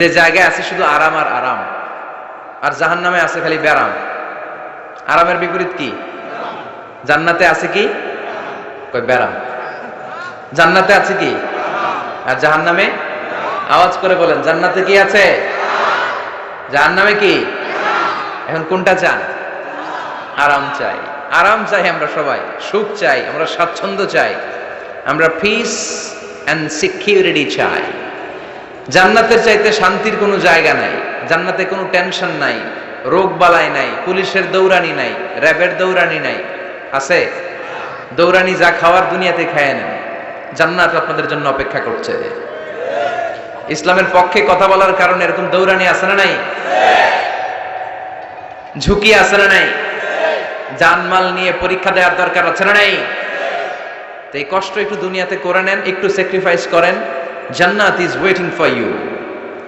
যে জায়গায় আছে শুধু আরাম আর আরাম, আর জাহান্নামে আছে খালি ব্যারাম। আরামের বিপরীত কি? জান্নাতে আছে কি? কই ব্যারাম। জান্নাতে আছে কি? আর জাহান্নামে? আওয়াজ করে বলেন, জান্নাতে কি আছে? জাহান্নামে কি? এখন কোনটা চান? আরাম চাই। আরাম চাই আমরা সবাই, সুখ চাই, আমরা স্বাচ্ছন্দ্য চাই, আমরা পিস এন্ড সিকিউরিটি চাই। জান্নাতের চাইতে শান্তির কোনো জায়গা নাই। জান্নাতে কোনো টেনশন নাই, রোগ বালাই নাই, পুলিশের দৌড়ানি নাই, র্যাবের দৌড়ানি নাই। আছে? দৌড়ানি যা খাওয়ার দুনিয়াতে খায় নেন, জান্নাত আপনাদের জন্য অপেক্ষা করছে। ইসলামের পক্ষে কথা বলার কারণে এরকম দৌড়ানি আছে না নাই? ঝুঁকি আছে না নাই? জানমাল নিয়ে পরীক্ষা দেওয়ার দরকার আছে না নাই? তো এই কষ্ট একটু দুনিয়াতে করে নেন, একটু স্যাক্রিফাইস করেন। জান্নাত ইজ ওয়েটিং ফর ইউ।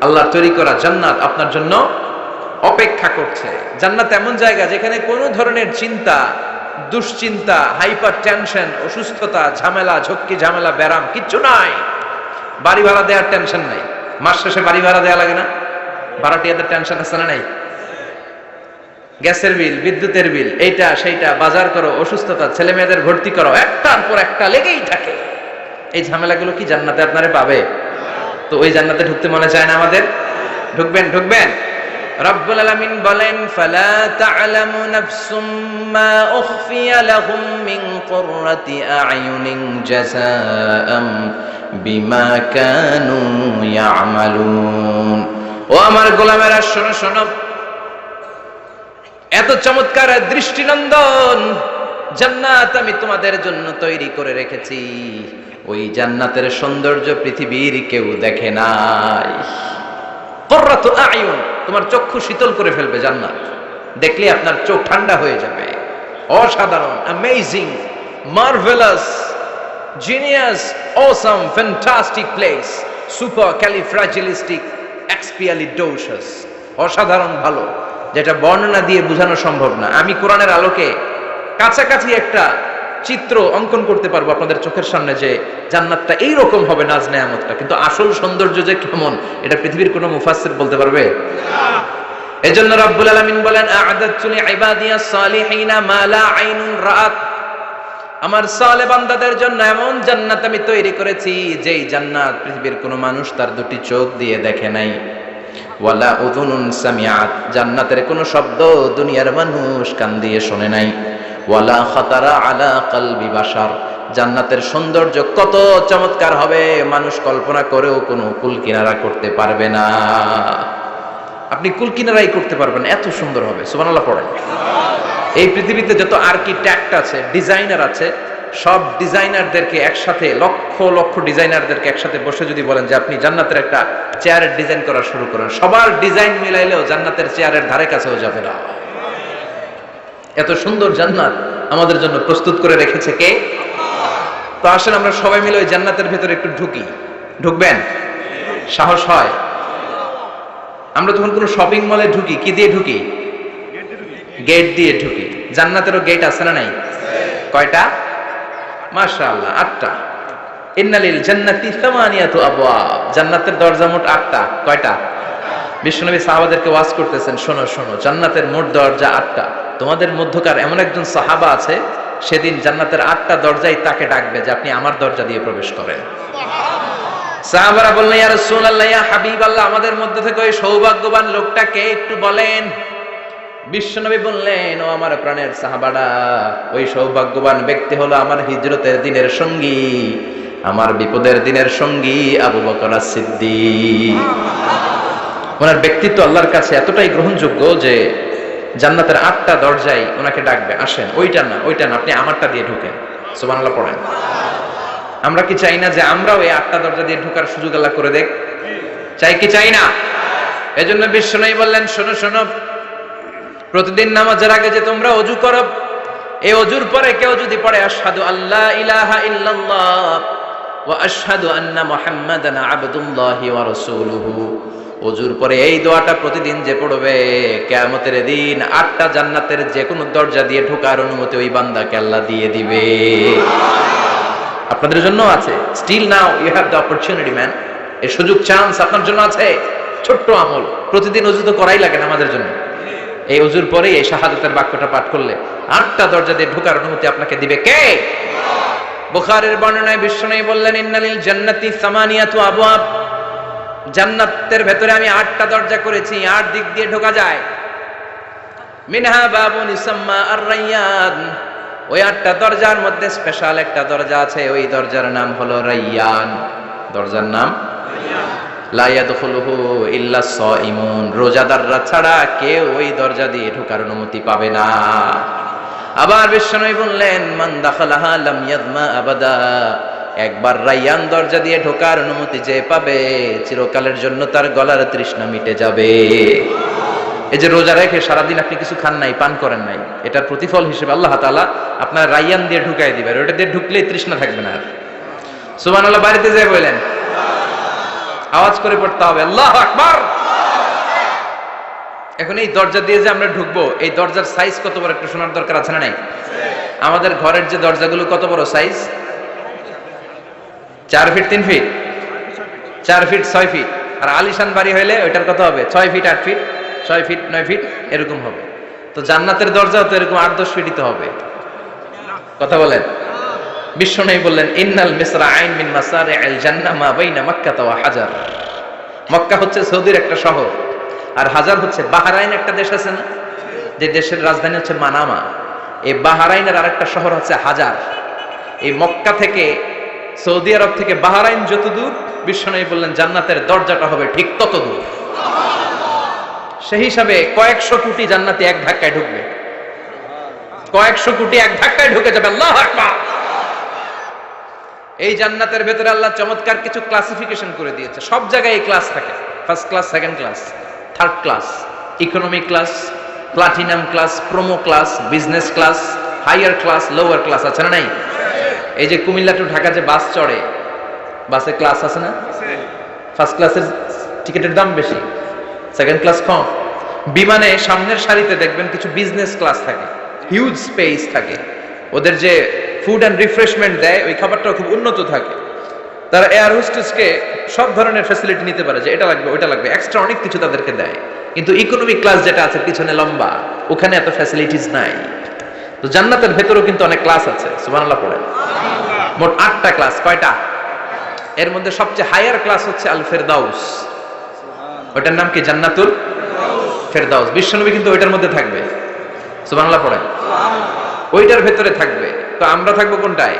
আল্লাহ তৈরি করা জান্নাত আপনার জন্য অপেক্ষা করছে। জান্নাত এমন জায়গা যেখানে কোনো ধরনের চিন্তা, দুশ্চিন্তা, হাইপার টেনশন, অসুস্থতা, ঝামেলা, ঝক্কি ঝামেলা, ব্যারাম কিচ্ছু নাই। বাড়ি ভাড়া দেওয়ার টেনশন নাই। মাস শেষে বাড়ি ভাড়া দেওয়া লাগে না? ভাড়াটিয়াদের টেনশন আছে না নাই? গ্যাসের বিল, বিদ্যুতের বিল, এইটা সেইটা, বাজার করো, অসুস্থতা, ছেলে মেয়েদের ভর্তি করো, একটার পর একটা লেগেই থাকে। এই ঝামেলাগুলো কি জান্নাতে আপনারে পাবে? তো ওই জান্নাতে ঢুকতে মনে চায় না আমাদের? ঢুকবেন? ঢুকবেন? রব্বুল আলামিন বলেন, ফালা তা'লামু নাফসুম মা উখফিয়া লাহুম মিন কুররাতি আ'য়ুনিন জাযাআম বিমা কানু ইয়া'মালুন। ও আমার গোলামেরা, শোনো শোনো, এত চমৎকার দৃষ্টিনন্দন জান্নাত আমি তোমাদের জন্য তৈরি করে রেখেছি। ওই জান্নাতের সৌন্দর্য পৃথিবীর কেউ দেখে নাই। কুররাতু আ'য়ুন, তোমার চক্ষু শীতল করে ফেলবে জান্নাত। দেখলে আপনার চোখ ঠান্ডা হয়ে যাবে। অসাধারণ, amazing, marvellous, genius, awesome, fantastic place, supercalifragilisticexpialidocious. অসাধারণ ভালো, যেটা বর্ণনা দিয়ে বোঝানো সম্ভব না। আমি কোরআনের আলোকে কাছাকাছি একটা চিত্র অঙ্কন করতে পারবো আপনাদের চোখের সামনে, যে জান্নাতটা এইরকম হবে, নাজ নেয়ামতটা। কিন্তু আসল সৌন্দর্য যে কেমন, এটা পৃথিবীর কোনো মুফাসসির বলতে পারবে? এজন্য রব্বুল আলামিন বলেন, আ'দাতু লিইবাদিয়াস সালিহিনা মা লা আইনুন রাআত। আমার সালেহ বান্দাদের জন্য এমন জান্নাত আমি তৈরি করেছি, যেই জান্নাত পৃথিবীর কোনো মানুষ তার দুটি চোখ দিয়ে দেখে নাই। ওয়ালা উযুনুন সামিআত, জান্নাতের কোনো শব্দ দুনিয়ার মানুষ কান দিয়ে শোনে নাই। ওয়ালা খাতারা আলা কলবি বাশার, জান্নাতের সৌন্দর্য কত চমৎকার হবে মানুষ কল্পনা করেও কোনো কুলকিনারা করতে পারবে না। আপনি কুলকিনারাই করতে পারবেন, এত সুন্দর হবে। সুবহানাল্লাহ পড়েন। এই পৃথিবীতে যত আর্কিটেক্ট আছে, ডিজাইনার আছে, সব ডিজাইনারদেরকে একসাথে, লক্ষ লক্ষ ডিজাইনারদেরকে একসাথে বসে যদি বলেন যে আপনি জান্নাতের একটা চেয়ারের ডিজাইন করা শুরু করেন, সবার ডিজাইন মিলাইলেও জান্নাতের চেয়ারের ধারে কাছেও যাবে না। এত সুন্দর জান্নাত আমাদের জন্য প্রস্তুত করে রেখেছে কে? তো আসেন আমরা সবাই মিলে ওই জান্নাতের ভেতরে একটু ঢুকি। ঢুকবেন? সাহস হয়? আমরা যখন কোনো শপিং মলে ঢুকি, কি দিয়ে ঢুকি? গেট দিয়ে ঢুকি। জান্নাতেরও গেট আছে না নাই? কয়টা? মাশাআল্লাহ, 8টা। ইন্নালিল জান্নাতি সামানিয়াতু আবওয়াব, জান্নাতের দরজা মোট 8টা। কয়টা? বিশ্বনবী সাহাবাদেরকে ওয়াজ করতেছেন, শোনো শোনো, জান্নাতের মোট দরজা 8টা। তোমাদের মধ্যকার এমন একজন সাহাবা আছে, সেদিন জান্নাতের 8টা দরজাই তাকে ডাকবে যে আপনি আমার দরজা দিয়ে প্রবেশ করেন। সাহাবারা বললেন, ইয়া রাসূলুল্লাহ, ইয়া হাবিবাল্লাহ, আমাদের মধ্যে থেকে ওই সৌভাগ্যবান লোকটাকে একটু বলেন। বিশ্বনবী বললেন, ও আমার প্রাণের সাহাবারা, ওই সৌভাগ্যবান ব্যক্তি হলো আমার হিজরতের দিনের সঙ্গী, আমার বিপদের দিনের সঙ্গী আবু বকর as-সিদ্দিক। ওনার ব্যক্তিত্ব আল্লাহর কাছে এতটাই গ্রহণযোগ্য যে জান্নাতের 8টা দরজাই ওনাকে ডাকবে, আসেন। ওইটা না, ওইটা না, আপনি আমারটা দিয়ে ঢুকেন। সুবহানাল্লাহ পড়েন। আমরা কি চাই না যে আমরাও এই 8টা দরজা দিয়ে ঢোকার সুযোগ আল্লাহ করে দেখ? চাই কি চাই না? এজন্য বিশ্বনবী বললেন, শোনো শোনো, প্রতিদিন নামাজের আগে যে তোমরা ওযু করো, এই ওযুর পরে কেউ যদি পড়ে আশহাদু আল্লা ইলাহা ইল্লাল্লাহ ওয়া আশহাদু আন্না মুহাম্মাদান আবদুল্লাহি ওয়া রাসূলুহু, ওযুর পরে এই দোয়াটা প্রতিদিন যে পড়বে, কিয়ামতের দিন 8টা জান্নাতের যে কোনো দরজা দিয়ে ঢোকার অনুমতি ওই বান্দাকে আল্লাহ দিয়ে দিবে। আপনাদের জন্য আছে। Still now you have the opportunity man. এই সুযোগ, চান্স আপনার জন্য আছে। ছোট্ট আমল। প্রতিদিন ওযু তো করাই লাগে না আমাদের জন্য। এই ওযুর পরে এই শাহাদাতের বাক্যটা পাঠ করলে 8টা দরজা দিয়ে ঢোকার অনুমতি আপনাকে দিবে কে? বুখারীর বর্ণনায় বিশ্বনবী বললেন, ইন্নালিল জান্নাতি সামানিয়াতু আবওয়াব, জান্নাতের ভেতরে আমি 8টা দরজা করেছি, 8 দিক দিয়ে ঢোকা যায়। মিনহা বাবুন ইসাম্মা আর-রায়্যান, ওই 8টা দরজার মধ্যে স্পেশাল একটা দরজা আছে, ওই দরজার নাম হলো রায়্যান। দরজার নাম রায়্যান। লা ইয়াদখুলুহু ইল্লা সাইমুন, রোজাদাররা ছাড়া কেউ ওই দরজা দিয়ে ঢোকার অনুমতি পাবে না। আবার বিশ্বনবী বললেন, মান দাখালাহা লাম ইয়াদমা আবাদা, একবার রায়্যান দরজা দিয়ে ঢোকার অনুমতি যে পাবে, চিরকালের জন্য তার গলার তৃষ্ণা মিটে যাবে। এই যে রোজা রেখে সারাদিন আপনি কিছু খান নাই, পান করেন নাই, এটার প্রতিফল হিসেবে আল্লাহ তাআলা আপনার রায়্যান দিয়ে ঢুকাই দিবেন। ওটা দিয়ে ঢুকলেই তৃষ্ণা থাকবে না আর। সুবহানাল্লাহ। বাড়িতে যেয়ে বলেন, আওয়াজ করে পড়তে হবে আল্লাহু আকবার। এখন এই দরজা দিয়ে যে আমরা ঢুকবো, এই দরজার সাইজ কত বড় একটু শোনার দরকার আছে না নাই? আমাদের ঘরের যে দরজাগুলো কত বড় size? 4 feet 3 feet, 4 feet 6 feet. আর আলিশান বাড়ি হইলে ওইটার কত হবে? 6 ফিট 8 ফিট, 6 ফিট 9 ফিট এরকম হবে। তো জান্নাতের দরজাও তো এরকম 8-10 ফিটই তো হবে। কথা বলেন। বিশ্বনবী বললেন, ইন্নাল মিসরাআইন মিন মাসারি'আল জান্নাহ মা বাইনা মক্কা ওয়া হাজার। মক্কা হচ্ছে সৌদির একটা শহর, আর হাজার হচ্ছে বাহরাইন, একটা দেশ আছে না, যে দেশের রাজধানী হচ্ছে মানামা। এই বাহরাইনের আরেকটা শহর হচ্ছে হাজার। এই মক্কা থেকে, সৌদি আরব থেকে বাহরাইন যত দূর, বিশ্বনবী বললেন জান্নাতের দরজাটা হবে ঠিক তত দূর। সেই হিসাবে কয়েকশো কোটি জান্নাতি এক ধাক্কায় ঢুকবে, কয়েকশো কোটি এক ধাক্কায় ঢুকে যাবে। আল্লাহু আকবার। এই জান্নাতের ভেতরে আল্লাহ চমৎকার কিছু ক্লাসিফিকেশন করে দিয়েছে। সব জায়গায় এই ক্লাস থাকে, first class, second class, third class, economy class, platinum class, promo class, business class, higher class, lower class, আছে না নাই? এই যে কুমিল্লা টু ঢাকা যে বাস চড়ে, বাসে ক্লাস আছে না? ফার্স্ট ক্লাসের টিকিটের দাম বেশি, সেকেন্ড ক্লাস কম। বিমানে সামনের সারিতে দেখবেন কিছু বিজনেস ক্লাস থাকে, হিউজ স্পেস থাকে, ওদের যে ফুড অ্যান্ড রিফ্রেশমেন্ট দেয় ওই খাবারটাও খুব উন্নত থাকে। তারা এয়ার হোস্টেসকে সব ধরনের ফ্যাসিলিটি নিতে পারে, যে এটা লাগবে ওইটা লাগবে, এক্সট্রা অনেক কিছু তাদেরকে দেয়। কিন্তু ইকোনমিক ক্লাস যেটা আছে পিছনে লম্বা, ওখানে এত ফ্যাসিলিটিস নাই। তো জান্নাতের ভেতরেও কিন্তু অনেক ক্লাস আছে। সুবহানাল্লাহ পড়েন। মোট 8টা ক্লাস। কয়টা? এর মধ্যে সবচেয়ে হায়ার ক্লাস হচ্ছে আল ফেরদাউস। ওটার নাম কি? জান্নাতুল ফেরদাউস। বিশ্বনবী কিন্তু ওইটার মধ্যে থাকবে। সুবহানাল্লাহ পড়েন। ওইটার ভেতরে থাকবে। তো আমরা থাকবো কোনটায়?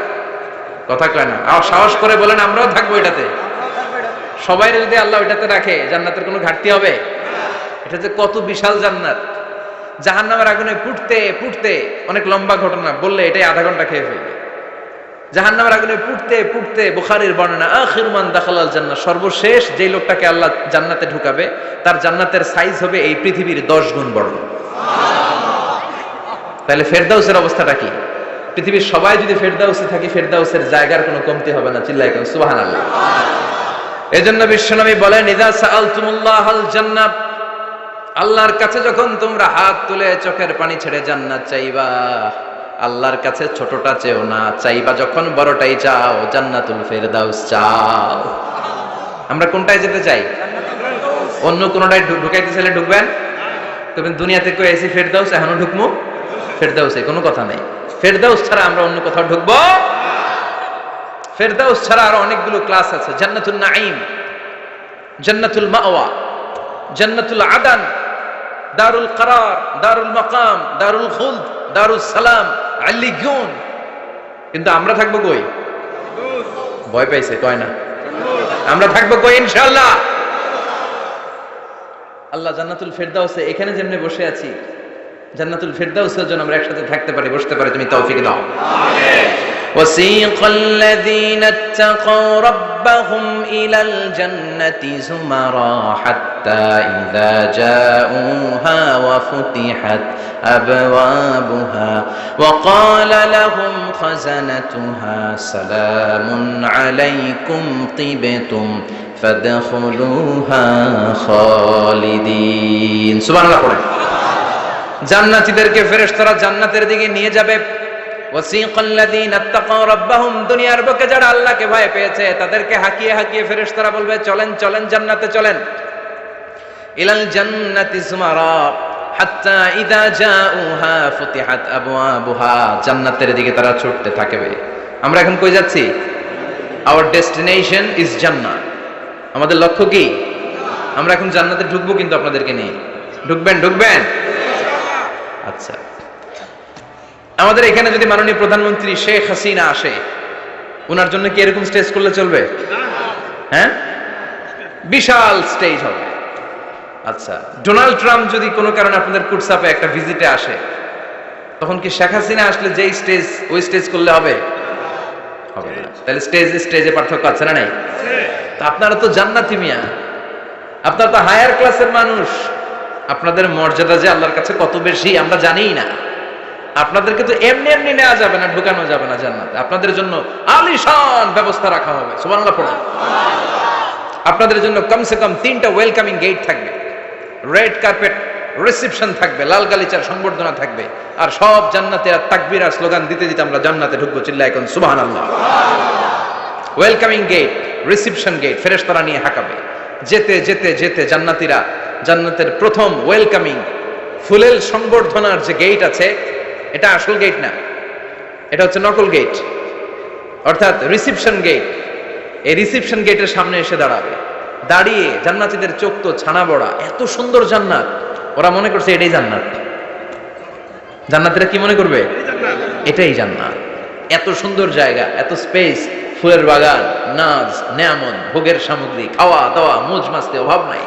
কথা কয় না, সাহস করে বলেন আমরাও থাকবো এটাতে। সবাই যদি আল্লাহ ওইটাতে রাখে, জান্নাতের কোনো ঘাটতি হবে? এটা যে কত বিশাল জান্নাত! জাহান্নামের আগুনে পুড়তে পুড়তে, অনেক লম্বা ঘটনা, বললে এটাই আধা ঘন্টা খেয়ে ফেলবে। জাহান্নামের আগুনে পুড়তে পুড়তে, বুখারীর বর্ণনা, আখিরু মান দাখালাল জান্নাহ, সর্বশেষ যেই লোকটাকে আল্লাহ জান্নাতে ঢুকাবে, তার জান্নাতের সাইজ হবে এই পৃথিবীর 10 গুণ বড়। তাহলে ফেরদাউসের অবস্থাটা কি? পৃথিবীর সবাই যদি ফেরদাউসে থাকি, ফেরদাউসের জায়গার কোনো কমতি হবে না। চিল্লায় কেন সুবহানাল্লাহ। এজন্য বিশ্বনবী বলেন, ইযা সাআলতুমুল্লাহাল জান্নাত, আল্লাহর কাছে যখন তোমরা হাত তুলে চোখের পানি ছেড়ে জান্নাত চাইবা, আল্লাহর কাছে ছোটটা চেও না, চাইবা যখন বড়টাই চাও, জান্নাতুল ফেরদাউস চাও। আমরা কোনটায় যেতে চাই? অন্য কোনটায় ঢুকাইতে চাইলে ঢুকবেন? তবে দুনিয়াতে কই এসি ফেরদাউস, এখনো ঢুকমু ফেরদাউসে, কোনো কথা নাই। ফেরদাউস ছাড়া আমরা অন্য কোথাও ঢুকবো? ফেরদাউস ছাড়া আরো অনেকগুলো ক্লাস আছে। জান্নাতুল নাঈম, জান্নাতুল মাওয়া, জান্নাতুল আদান, দারুল করার, দারুল মাকাম, দারুল খুলদ, দারুস সালাম, আল্লিগুন। কিন্তু আমরা থাকবো কই? ভয় পাইছে, কয় না? আমরা থাকবো কই? ইনশাআল্লাহ। আল্লাহ জান্নাতুল ফেরদাউসে, এখানে যেমনে বসে আছি, জান্নাতুল ফেরদাউসের জন্য আমরা একসাথে থাকতে পারি, বসতে পারি। তুমি তৌফিক দাও। আমিন। وسيق الذين اتقوا ربهم إلى الجنة زمرا حتى إذا جاءوها وفتحت أبوابها وقال لهم خزنتها سلام عليكم طبتم فادخلوها خالدين। سبحان الله পড়ে। জান্নাতীদেরকে ফেরেশতারা জান্নাতের দিকে নিয়ে যাবে। ওয়াসিকাল্লাযীনা ইত্তাকাউ রাব্বাহুম, দুনিয়ার বুকে যারা আল্লাহকে ভয় পেয়েছে তাদেরকে হাঁকিয়ে হাঁকিয়ে ফেরেশতারা বলবে, চলেন চলেন জান্নাতে চলেন। ইলাল জান্নাতি যুমারা হাত্তা ইযা জাউহা ফুতিহাত আবওয়াবুহা, জান্নাতের দিকে তারা ছুটতে থাকবে। আমরা এখন কই যাচ্ছি? আওয়ার ডেস্টিনেশন ইজ জান্নাত। আমাদের লক্ষ্য কি? আমরা এখন জান্নাতে ঢুকবো, কিন্তু আপনাদেরকে নিয়ে ঢুকবেন? আচ্ছা, আমাদের এখানে যদি মাননীয় প্রধানমন্ত্রী শেখ হাসিনা আসে, ওনার জন্য কি এরকম স্টেজ করলে চলবে? হ্যাঁ, বিশাল স্টেজ হবে। আচ্ছা, ডোনাল্ড ট্রাম্প যদি কোনো কারণে আপনাদের কুটসাপে একটা ভিজিটে আসে, তখন কি শেখ হাসিনা আসলে যেই স্টেজ, ওই স্টেজ করলে হবে? হবে না। তাহলে স্টেজে পার্থক্য আছে না নাই? আপনারা তো জান্নাতি মিয়া, আপনারা তো হায়ার ক্লাসের মানুষ, আপনাদের মর্যাদা যে আল্লাহর কাছে কত বেশি আমরা জানিই না। আপনাদেরকে তো এমনি এমনি নেওয়া যাবে না, ঢুকানো যাবে না জান্নাতে। আপনাদের জন্য আলিশান ব্যবস্থা রাখা হবে। সুবহানাল্লাহ পড়ুন। আপনাদের জন্য কমসে কম 3টা ওয়েলকামিং গেট থাকবে, রেড কার্পেট রিসেপশন থাকবে, লাল গালিচার সংবর্ধনা থাকবে, আর সব জান্নাতীরা তাকবীর আর স্লোগান দিতে দিতে আমরা জান্নাতে ঢুকবো। চিল্লায় এখন সুবহানাল্লাহ। ওয়েলকামিং গেট, রিসেপশন গেট ফেরেশতারা নিয়ে হাঁকাবে। যেতে যেতে যেতে জান্নাতীরা জান্নাতের প্রথম ওয়েলকামিং ফুলেল সংবর্ধনার যে গেট আছে, এটা আসল গেট না, এটা হচ্ছে নকল গেট, অর্থাৎ রিসেপশন গেট। এই রিসেপশন গেটের সামনে এসে দাঁড়াবে। দাঁড়িয়ে জান্নাতীদের চোখ তো ছানা বড়া, এত সুন্দর জান্নাত, ওরা মনে করছে এটাই জান্নাত। জান্নাতীরা কি মনে করবে? এটাই জান্নাত। এত সুন্দর জায়গা, এত স্পেস, ফুলের বাগান, নাজ নেয়ামত, ভোগের সামগ্রী, খাওয়া দাওয়া, মৌজ মাস্তি অভাব নাই।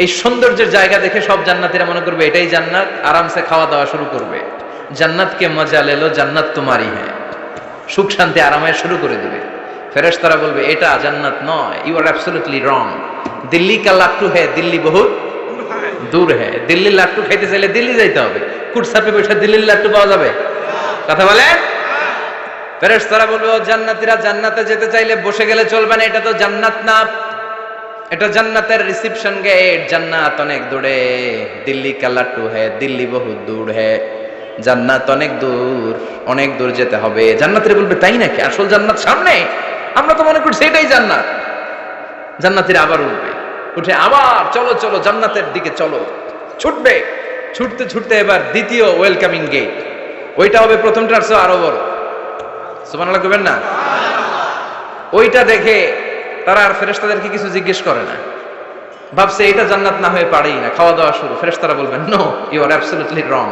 এই সৌন্দর্যের জায়গা দেখে সব জান্নাতীরা মনে করবে এটাই জান্নাত, আরামসে খাওয়া দাওয়া শুরু করবে। জান্নাতকে মজা লেলো, জান্নাত তোমারই হ্যাঁ, সুখ শান্তি আরামায় শুরু করে দিবে। ফেরেশতারা বলবে এটা জান্নাত নয়, you are absolutely wrong. Delhi কা লাট্টু হ্যাঁ, দিল্লি বহুত দূর হ্যাঁ। দিল্লির লাট্টু খাইতে চাইলে দিল্লি যাইতে হবে, কুটসাপে বসে দিল্লির লাট্টু পাওয়া যাবে? কথা বলে। ফেরেশতারা বলবে ও জান্নাতীরা, জান্নাতে যেতে চাইলে বসে গেলে চলবে না, এটা তো জান্নাত না, এটা জান্নাতের রিসেপশন গেট। জান্নাত অনেক দূরে, দিল্লি কা লাট্টু হ্যাঁ, দিল্লি বহুত দূর হ্যাঁ, জান্নাত অনেক দূর, অনেক দূর যেতে হবে। জান্নাতীরা বলবে তাই নাকি, আসল জান্নাত সামনে, আমরা তো মনে করছি এটাই জান্নাত। জান্নাতীরা আবার উঠবে, উঠে আবার চলো চলো জান্নাতের দিকে চলো, ছুটবে। ছুটতে ছুটতে এবার দ্বিতীয় ওয়েলকামিং গেট, ওইটা হবে প্রথমটার চেয়ে আরো বড়। সুবহানাল্লাহ কইবেন না? ওইটা দেখে তারা আর ফেরেশতাদেরকে কিছু জিজ্ঞেস করে না, ভাবছে এটা জান্নাত না হয়ে পারেই না। খাওয়া দাওয়া শুরু। ফেরেশতারা বলবেন no, you are absolutely wrong,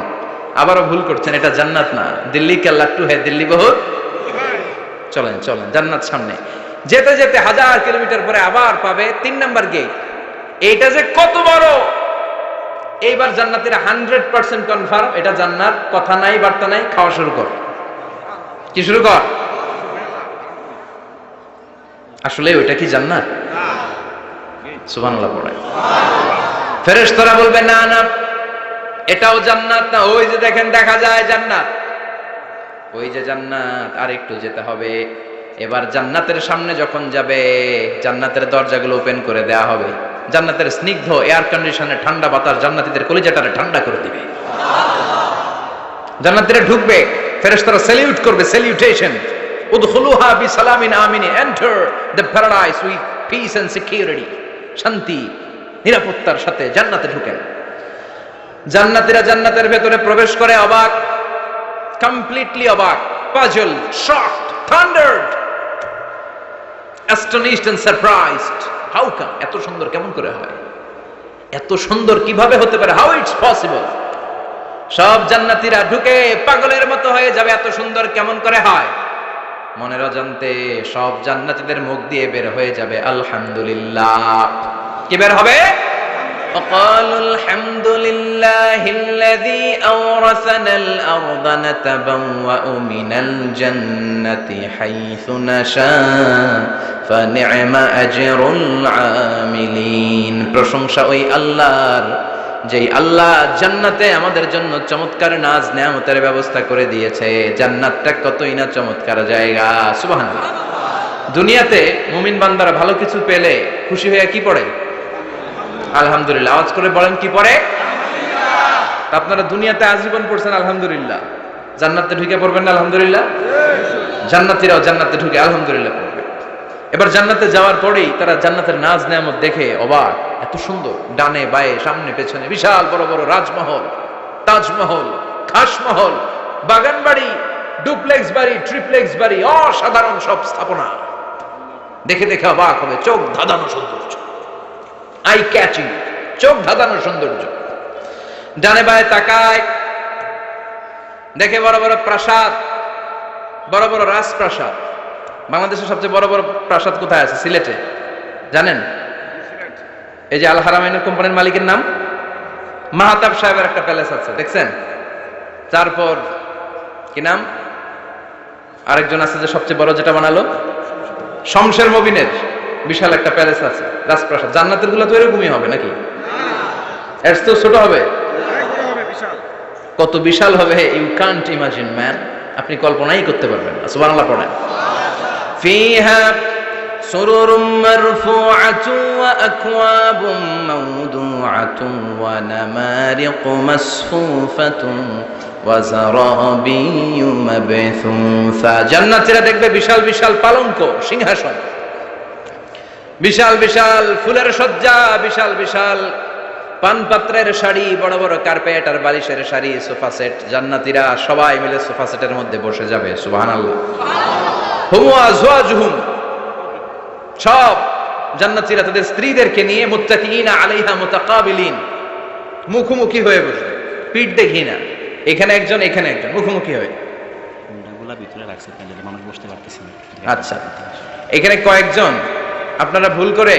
আবারও ভুল করছেন, এটা জান্নাত না, দিল্লি কা লাট্টু হ্যাঁ, দিল্লি বহুত। চলেন চলেন, জান্নাত সামনে। যেতে যেতে 1000 কিলোমিটার পরে আবার পাবে 3 নাম্বার গেট। এইটা যে কত বড়, এইবার জান্নাতীরা 100% কনফার্ম এটা জান্নাত, কথা নাই বার্তা নাই, খাওয়া শুরু কর। কি শুরু কর? আসলে ওইটা কি জান্নাত? সুবহানাল্লাহ পড়ে। ফেরেশতারা বলবে না না, এটাও জান্নাত না, ওই যে দেখেন দেখা যায় জান্নাত, ওই যে জান্নাত, আর একটু যেতে হবে। এবার জান্নাতের সামনে যখন যাবে, জান্নাতের দরজাগুলো ওপেন করে দেয়া হবে। জান্নাতের স্নিগ্ধ এয়ার কন্ডিশনে ঠান্ডা বাতাস জান্নাতীদের কলিজাটারে ঠান্ডা করে দিবে। জান্নাতীরা ঢুকবে, ফেরেশতারা স্যালিউট করবে, স্যালিউটেশন। উদখুলুহা বিসালামিন আমিন, enter the paradise with peace and security. শান্তি নিরাপত্তার সাথে জান্নাতে ঢুকেন। জান্নাতীরা জান্নাতের ভেতরে প্রবেশ করে অবাক, কমপ্লিটলি অবাক, puzzle, shocked, thundered, astonished and surprised. How come? এত সুন্দর কেমন করে হয়? এত সুন্দর কিভাবে হতে পারে? How it's possible? সব জান্নাতীরা ঢুকে পাগলের মতো হয়ে যাবে, এত সুন্দর কেমন করে হয়? মনের অজান্তে সব জান্নাতীদের মুখ দিয়ে বের হয়ে যাবে আলহামদুলিল্লাহ। কি বের হবে? وقالوا الحمد لله الذي أورثنا الأرض نتبوأ من الجنة حيث نشاء فنعم أجر العاملين। প্রশংসা ওই আল্লাহর, যেই আল্লাহ জান্নাতে আমাদের জন্য চমৎকার নাজ নেয়ামতের ব্যবস্থা করে দিয়েছে। জান্নাতটা কতই না চমৎকার জায়গা। সুবহানাল্লাহ। দুনিয়াতে মুমিন বান্দারা ভালো কিছু পেলে খুশি হয়ে কি পড়ে? আলহামদুলিল্লাহ। আওয়াজ করে বলেন কি পড়ে? আপনারা দুনিয়াতে আজীবন পড়ছেন আলহামদুলিল্লাহ, জান্নাতে ঢুকে পড়বেন না আলহামদুলিল্লাহ? জান্নাতীরাও জান্নাতে ঢুকে আলহামদুলিল্লাহ পড়বে। এবার জান্নাতে যাওয়ার পরেই তারা জান্নাতের নাজ নেয়ামত দেখে অবাক, এত সুন্দর, ডানে বায়ে সামনে পেছনে বিশাল বড় বড় রাজমহল, তাজমহল, খাসমহল, বাগান বাড়ি, ডুপ্লেক্স বাড়ি, ট্রিপ্লেক্স বাড়ি, অসাধারণ সব স্থাপনা দেখে দেখে অবাক হবে। চোখ ধাঁধানো সৌন্দর্য, আই ক্যাচিং, চোখ ধাঁধানো সৌন্দর্য। ডানে বায়ে তাকায়, দেখে বড় বড় প্রাসাদ, বড় বড় রাজপ্রাসাদ। বাংলাদেশের সবচেয়ে বড় বড় প্রাসাদ কোথায় আছে? সিলেটে, জানেন? এই যে আল হারামাইনের কোম্পানির মালিকের নাম মাহতাব সাহেবের একটা প্যালেস আছে, দেখছেন? তারপর কি নাম আরেকজন আছে যে সবচেয়ে বড় যেটা বানালো, শমশের মবিনের বিশাল একটা প্যালেস আছে, রাজপ্রাসাদ। জান্নাতের গুলো তো এরকমই হবে নাকি? এর তো ছোট হবে, কত বিশাল হবে ইউ কান্ট ইমাজিন ম্যান, আপনি কল্পনাই করতে পারবেন না। সুবহানাল্লাহ পড়েন। ফিহা সুরুরুম মারফুআতুন ওয়া আকওয়াবুম মাওদুআতুন ওয়া নামারিকু মাসফুফাতুন ওয়া যারাবিয়্যু মাবথুসা। জান্নাতীরা দেখবে বিশাল বিশাল পালঙ্ক, সিংহাসন, বিশাল বিশাল ফুলের সজ্জা, বিশাল বিশাল পানপাত্রের শাড়ি, বড় বড় কার্পেট আর বালিশের শাড়ি, সোফা সেট। জান্নাতীরা সবাই মিলে সোফা সেটের মধ্যে বসে যাবে। সুবহানাল্লাহ। হুম ওয়া আজওয়াজুহুম, সব জান্নাতীরা তাদের স্ত্রীদেরকে নিয়ে মুত্তাকিনা আলাইহা মুতাকাবিলিন, মুখোমুখি হয়ে বসবে, পিঠ দেখি না, এখানে একজন এখানে একজন, মুখোমুখি হয়ে। হুন্ডাগুলা ভিতরে রাখছে, প্যান্ডেলে মানুষ বসতে পারতেছে না। আচ্ছা, এখানে কয়েকজন আপনারা ভুল করে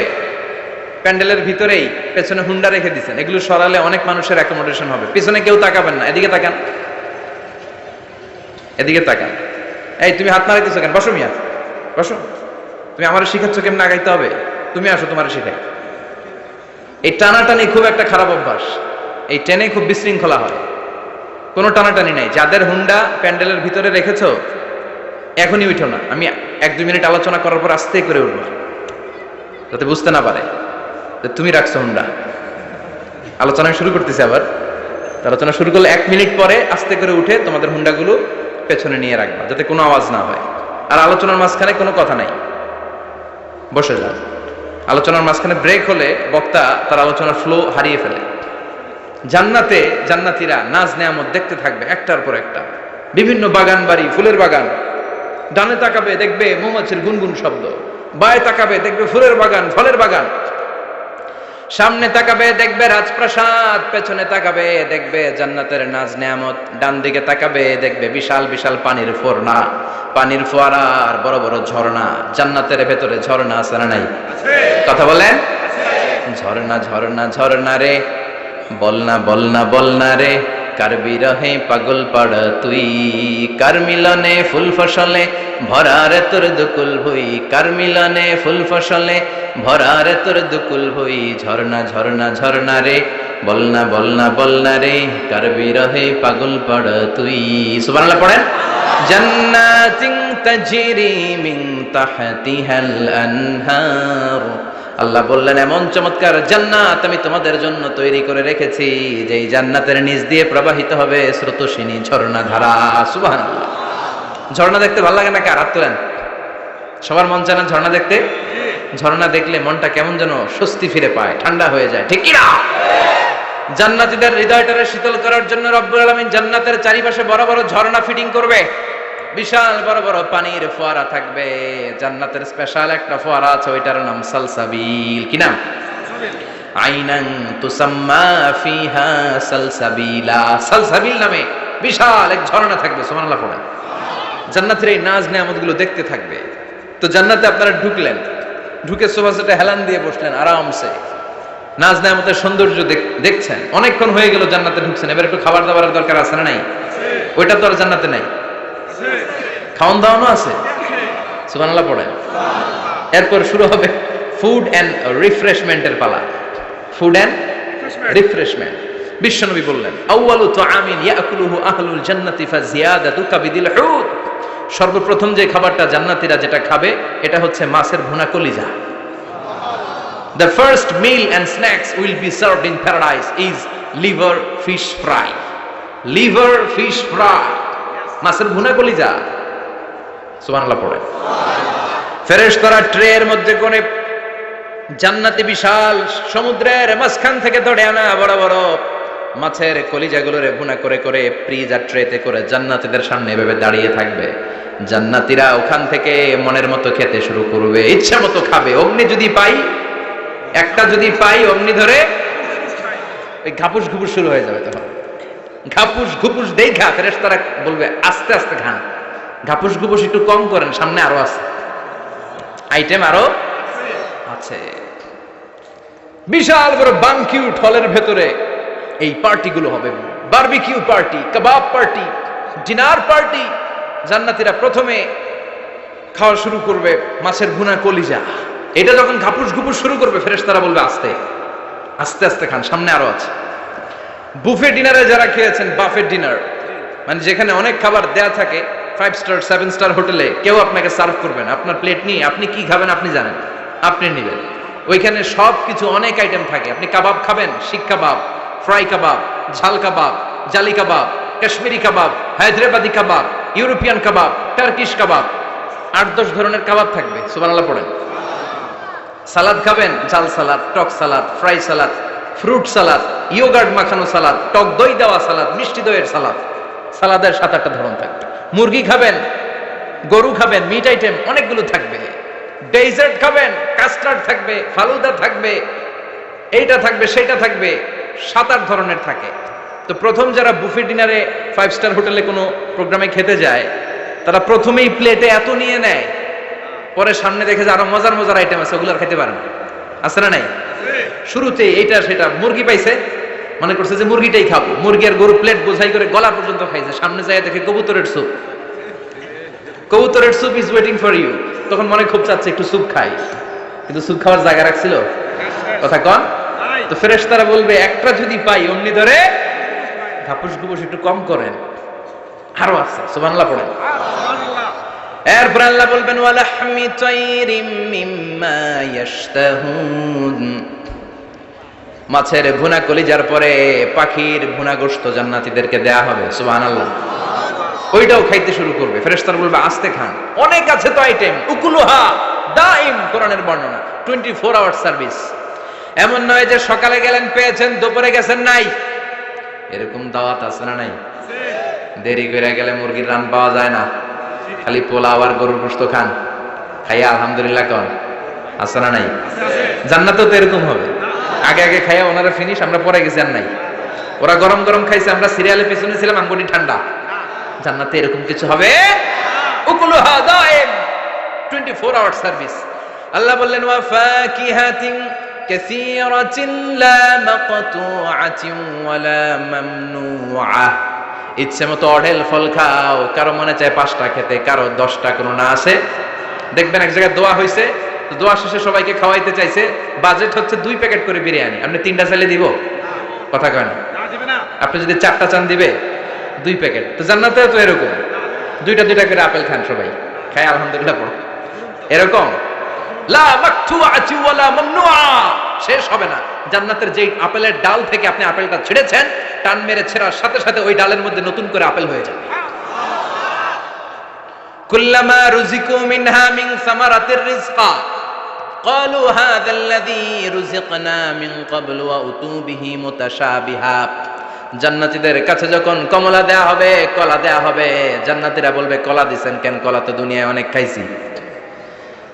প্যান্ডেলের ভিতরেই পেছনে হুন্ডা রেখে দিচ্ছেন। এগুলো সরালে অনেক মানুষের অ্যাকোমোডেশন হবে। পিছনে কেউ তাকাবেন না, এদিকে তাকান, এদিকে তাকান। এই তুমি হাত নাড়াইতেছো কেন? বসো মিয়া, বসো। তুমি আমার শিখাচ্ছ কেমন আগাইতে হবে? তুমি আসো, তোমার শিখাই। এই টানাটানি খুব একটা খারাপ অভ্যাস, এই টেনে খুব বিশৃঙ্খলা হয়। কোনো টানাটানি নাই। যাদের হুন্ডা প্যান্ডেলের ভিতরে রেখেছো এখনই উঠো না, আমি 1-2 মিনিট আলোচনা করার পর আস্তে করে উঠবো, যাতে বুঝতে না পারে তুমি রাখছো হুন্ডা। আলোচনা শুরু করতেছি আবার। আলোচনা শুরু করলে 1 মিনিট পরে আস্তে করে উঠে তোমাদের হুন্ডাগুলো পেছনে নিয়ে রাখবা, যাতে কোনো আওয়াজ না হয়। আর আলোচনার মাঝখানে কোনো কথা নাই, বসে যাও। আলোচনার মাঝখানে ব্রেক হলে বক্তা তার আলোচনার ফ্লো হারিয়ে ফেলে। জান্নাতে জান্নাতীরা নাজ নেয়ামত দেখতে থাকবে একটার পর একটা, বিভিন্ন বাগান বাড়ি, ফুলের বাগান। ডানে তাকাবে দেখবে মৌমাছির গুনগুন শব্দ, বায়ে তাকাবে দেখবে ফুলের বাগান, ফলের বাগান। সামনে তাকাবে দেখবে রাজপ্রাসাদ, পেছনে তাকাবে দেখবে জান্নাতের নাজ নেয়ামত। ডান দিকে তাকাবে দেখবে বিশাল বিশাল পানির ফোয়ারা, পানির ফোয়ারা আর বড় বড় ঝর্ণা। জান্নাতের ভেতরে ঝর্ণা আছে না নাই? কথা বলেন। ঝর্ণা ঝর্ণা ঝর্ণা রে, বলনা বলনা বলনা রে, কার বিরহে পাগল পাড়া তুই, কার মিলনে ফুল ফসলে ভরারে তোর দুকুল ভুই, কার মিলনে ফুল ফসলে ভরারে তোর দুকুল ভুই। ঝর্ণা ঝর্ণা ঝর্ণা রে, বলনা বলনা বলনা রে, কার বিরহে পাগল পাড়া তুই। সুবহানাল্লাহ পড়েন। জান্নাতিন তাজরি মিন তাহতিহাল আনহার, আল্লাহ বললেন এমন চমৎকার জান্নাত আমি তোমাদের জন্য তৈরি করে রেখেছি, যে এই জান্নাতের নিচ দিয়ে প্রবাহিত হবে স্রোতস্বিনী ঝর্ণা ধারা। সুবহানাল্লাহ। ঝর্ণা দেখতে ভালো লাগে নাকি? আর হাত তোলেন। সবার মন চায় না ঝর্ণা দেখতে? ঝর্ণা দেখলে মনটা কেমন যেন স্বস্তি ফিরে পায়, ঠান্ডা হয়ে যায়, ঠিক কি না? জান্নাতীদের হৃদয়টারে শীতল করার জন্য রব্বুল আলামিন জান্নাতের চারিপাশে বড় বড় ঝর্ণা ফিটিং করবে, বিশাল বড় বড় পানির ফোয়ারা থাকবে। জান্নাতের স্পেশাল একটা ফোয়ারা আছে, ওইটার নাম সালসাবিল। কি নাম? আইনান তুসাম্মা ফিহা সালসাবিলা। সালসাবিল নামে বিশাল এক ঝর্ণা থাকবে। সুবহানাল্লাহ পড়েন। জান্নাতের এই নাজ নেয়ামতগুলো দেখতে থাকবে। তো জান্নাতে আপনারা ঢুকলেন, ঢুকে সোফা সেটে হেলান দিয়ে বসলেন আরামসে, নাজ নেয়ামতের সৌন্দর্য দেখছেন। অনেকক্ষণ হয়ে গেল জান্নাতে ঢুকছেন, এবার একটু খাবার দাবারের দরকার আছে না নাই? ওইটা তো আর জান্নাতে নাই। খাওয়ান দাওয়ানো আছে। সুবহানাল্লাহ পড়েন। এরপর শুরু হবে ফুড এন্ড রিফ্রেশমেন্টের পালা। Food and refreshment. বিশ্বনবী বললেন আউয়ালু তুআমিন ইয়াকুলুহু আহলুল জান্নাতি ফাজিয়াদাতু কাবিদিল হুদ, সর্বপ্রথম যে খাবারটা জান্নাতীরা যেটা খাবে এটা হচ্ছে মাছের ভুনা কলিজা। The first meal and snacks will be served in paradise is liver fish fry. Liver fish fry, মাছের ভুনা কলিজা। সুবহানাল্লাহ পড়ে। ফেরেশতারা ট্রের মধ্যে করে জান্নাতি বিশাল সমুদ্রের মাঝখান থেকে ধরে আনা বড় বড় মাছের কলিজাগুলোরে ভুনা করে করে ফ্রিজ আর ট্রেতে করে জান্নাতীদের সামনে এভাবে দাঁড়িয়ে থাকবে। জান্নাতীরা ওখান থেকে মনের মতো খেতে শুরু করবে, ইচ্ছা মতো খাবে। অগ্নি যদি পাই, একটা যদি পাই অগ্নি ধরে ওই ঘাপুস ঘুপুস শুরু হয়ে যাবে। তখন ঘাপুস ঘুপুস দেখা ফেরেশতারা বলবে আস্তে আস্তে খান, ঘাপুস ঘুপুস একটু কম করেন, সামনে আরো আছে আইটেম, আরো আছে। বিশাল বড় বানকিউট হলের ভেতরে এই পার্টিগুলো হবে, বারবিকিউ পার্টি, কাবাব পার্টি, ডিনার পার্টি। জান্নাতীরা প্রথমে খাওয়া শুরু করবে মাছের ভুনা কলিজা। এটা যখন ঘাপুস ঘুপুস শুরু করবে ফেরেশতারা বলবে আস্তে আস্তে আস্তে খান, সামনে আরো আছে। বুফে ডিনারে যারা খেয়েছেন, বাফেট ডিনার মানে যেখানে অনেক খাবার দেয়া থাকে, 5 স্টার 7 স্টার হোটেলে কেউ আপনাকে সার্ভ করবে না, আপনার প্লেট নিয়ে আপনি কি খাবেন আপনি জানেন, আপনি নেবেন। ওইখানে সব কিছু অনেক আইটেম থাকে। আপনি কাবাব খাবেন, শিক কাবাব, ফ্রাই কাবাব, ঝাল কাবাব, জালি kebab, Kashmiri kebab, Hyderabadi kebab, European kebab, Turkish kebab, 8-10 ধরনের কাবাব থাকবে। সুবহানাল্লাহ পড়েন। সালাদ খাবেন, ঝাল সালাদ, টক salad, fry salad, fruit salad, yoghurt মাখানো সালাদ, টক দই দেওয়া সালাদ, মিষ্টি দইয়ের সালাদ। সালাদের 7-8টা ধরন থাকবে। মুরগি খাবেন, গরু খাবেন, মিট আইটেম অনেকগুলো থাকবে। ডেজার্ট খাবেন, কাস্টার্ড থাকবে, ফালুদা থাকবে, এইটা থাকবে, সেটা থাকবে, 7-8 ধরনের থাকে। তো প্রথম যারা বুফে ডিনারে 5 স্টার হোটেলে কোনো প্রোগ্রামে খেতে যায়, তারা প্রথমেই প্লেটে এত নিয়ে নেয়, পরে সামনে দেখে যে আরো মজার মজার আইটেম আছে, ওগুলো আর খেতে পারে না। আছে না নাই? শুরুতে এইটা সেটা মুরগি পাইছে, মনে করছে যে মুরগিটাই খাবো, মুরগি আর গরু প্লেট বোঝাই করে গলা পর্যন্ত খাইছে। সামনে যায় দেখে কবুতরের স্যুপ, কবুতরের soup is waiting for you. তখন মনে খুব চাচ্ছে একটু স্যুপ খাই, কিন্তু স্যুপ খাওয়ার জায়গা রাখছিল? কথা কন। তো ফেরেশতারা বলবে একটা যদি পাই অমনি ধরে ঘাপুস ঘুপুস একটু কম করেন, আরো আছে। সুবহানাল্লাহ পড়েন। এরপর আল্লাহ বলবেন ওয়ালাহমি তাইরিম মিম্মা ইয়াশতাহুন। মাছের ভুনা কলিজার পরে পাখির ভুনা গোশত জান্নাতীদেরকে দেয়া হবে। সুবহানাল্লাহ। ওইটাও খাইতে শুরু করবে। ফেরেশতারা বলবে আস্তে খান, অনেক আছে তো আইটেম। উকুলুহা দাইম, কোরআনের বর্ণনা, 24 আওয়ার সার্ভিস। এমন নয় যে সকালে গেলেন পেয়েছেন, দুপুরে গেছেন নাই। এরকম দাওয়াত আছে না নাই? দেরি করে গেলে মুরগির রান পাওয়া যায় না, খালি পোলাও আর গরুর গোশত খান, খাইয়া আলহামদুলিল্লাহ কন। আছে না নাই? জান্নাতেও তো এরকম হবে। আগে আগে খাইয়া ওনারা ফিনিশ, আমরা পরে গেছি আর নাই। ওরা গরম গরম খাইছে, আমরা সিরিয়ালে পিছনে ছিলাম, আঙ্গুলি ঠান্ডা। জান্নাতে এরকম কিছু হবে। উকুলুহা দাইম, 24 আওয়ার সার্ভিস। আল্লাহ বললেন ওয়া ফাকিহাতিন কাসীরাতিন লা মাকতুআতিন ওয়া লা মামনুআ। ইচ্ছে মতো অঢেল ফল খাও, কারো মনে চায় 5টা খেতে, কারো 10টা, কোনো না আছে। দেখবেন এক জায়গায় দোয়া হয়েছে, তো দোয়া শেষে সবাইকে খাওয়াইতে চাইছে, বাজেট হচ্ছে 2 প্যাকেট করে বিরিয়ানি, আপনি 3টা চাইলে দিব? কথা কয় না। আপনি যদি 4টা চান দিবে 2 প্যাকেট। তো জান্নাতে তো এরকম 2টা করে আপেল খান, সবাই খায় আলহামদুলিল্লাহ পড়ো। এরকম লা মাকতুআতি ওয়া লা মামনুআ, শেষ হবে না। জান্নাতের যেই আপেলের ডাল থেকে আপনি আপেলটা ছেড়েছেন, টান মেরে ছেড়ার সাথে সাথে ওই ডালের মধ্যে নতুন করে আপেল হয়ে যাবে। কুল্লামা রুজিকু মিনহা মিন সামারাতির রিজকা ক্বালু হাযাল্লাযী রুজিকনা মিন ক্বাবলু ওয়া উতু বিহি মুতাশাবিহা। জান্নাতীদের কাছে যখন কমলা দেয়া হবে, কলা দেয়া হবে, জান্নাতীরা বলবে কলা দিবেন কেন? কলা তো দুনিয়ায় অনেক খাইছি।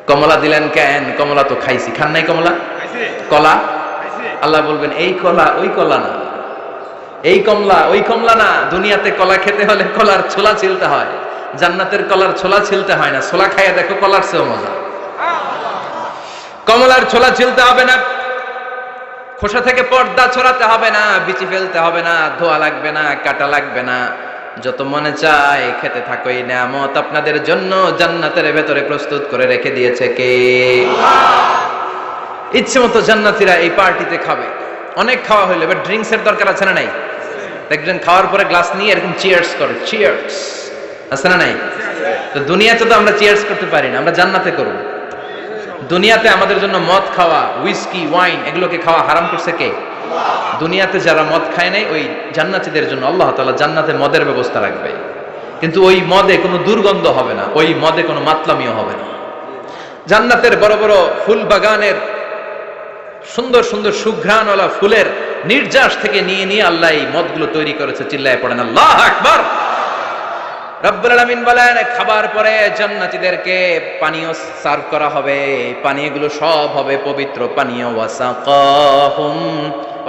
কমলা দিলেন কেন? কমলা তো খাইছি। খান নাই কমলা? কলা? আল্লাহ বলবেন এই কলা ওই কলা না, এই কমলা ওই কমলা না। দুনিয়াতে কলা খেতে হলে কলার ছোলা ছিলতে হয়, জান্নাতের কলার ছোলা ছিলতে হয় না। ছোলা খাইয়া দেখো, কলার চেয়েও মজা। কমলার ছোলা ছিলতে হবে না, খোসা থেকে পর্দা ছড়াতে হবে না, বিচি ফেলতে হবে না, ধোয়া লাগবে না, কাটা লাগবে না। যত মনে চায় খেতে থাকো। এই নিয়ামত আপনাদের জন্য জান্নাতের ভেতরে প্রস্তুত করে রেখে দিয়েছে কে? ইচ্ছে মতো জান্নাতীরা এই পার্টিতে খাবে। অনেক খাওয়া হইলো, এবার ড্রিঙ্কস এর দরকার আছে না নাই? দেখবেন খাওয়ার পরে গ্লাস নিয়ে এরকম চিয়ার্স করে, চিয়ার্স, আছে না নাই? তো দুনিয়াতে তো আমরা চিয়ার্স করতে পারি না, আমরা জান্নাতে করব। দুনিয়াতে আমাদের জন্য মদ খাওয়া, হুইস্কি, ওয়াইন, এগুলোকে খাওয়া হারাম করছে কে? দুনিয়াতে যারা মদ খায় নাই, ওই জান্নাতীদের জন্য আল্লাহ তাআলা জান্নাতে মদের ব্যবস্থা রাখবে। কিন্তু ওই মদে কোনো দুর্গন্ধ হবে না, ওই মদে কোনো মাতলামিও হবে না। জান্নাতের বড় বড় ফুল বাগানের সুন্দর সুন্দর সুঘ্রাণওয়ালা ফুলের নির্যাস থেকে নিয়ে নিয়ে আল্লাহ এই মদগুলো তৈরি করেছে। চিল্লায় পড়েন আল্লাহু আকবার। রব্বুল আলামিন বলেন, খাবার পরে জান্নাতীদেরকে পানীয় সার্ভ করা হবে, পানীয়গুলো সব হবে পবিত্র পানীয়। ওয়াসাকাহুম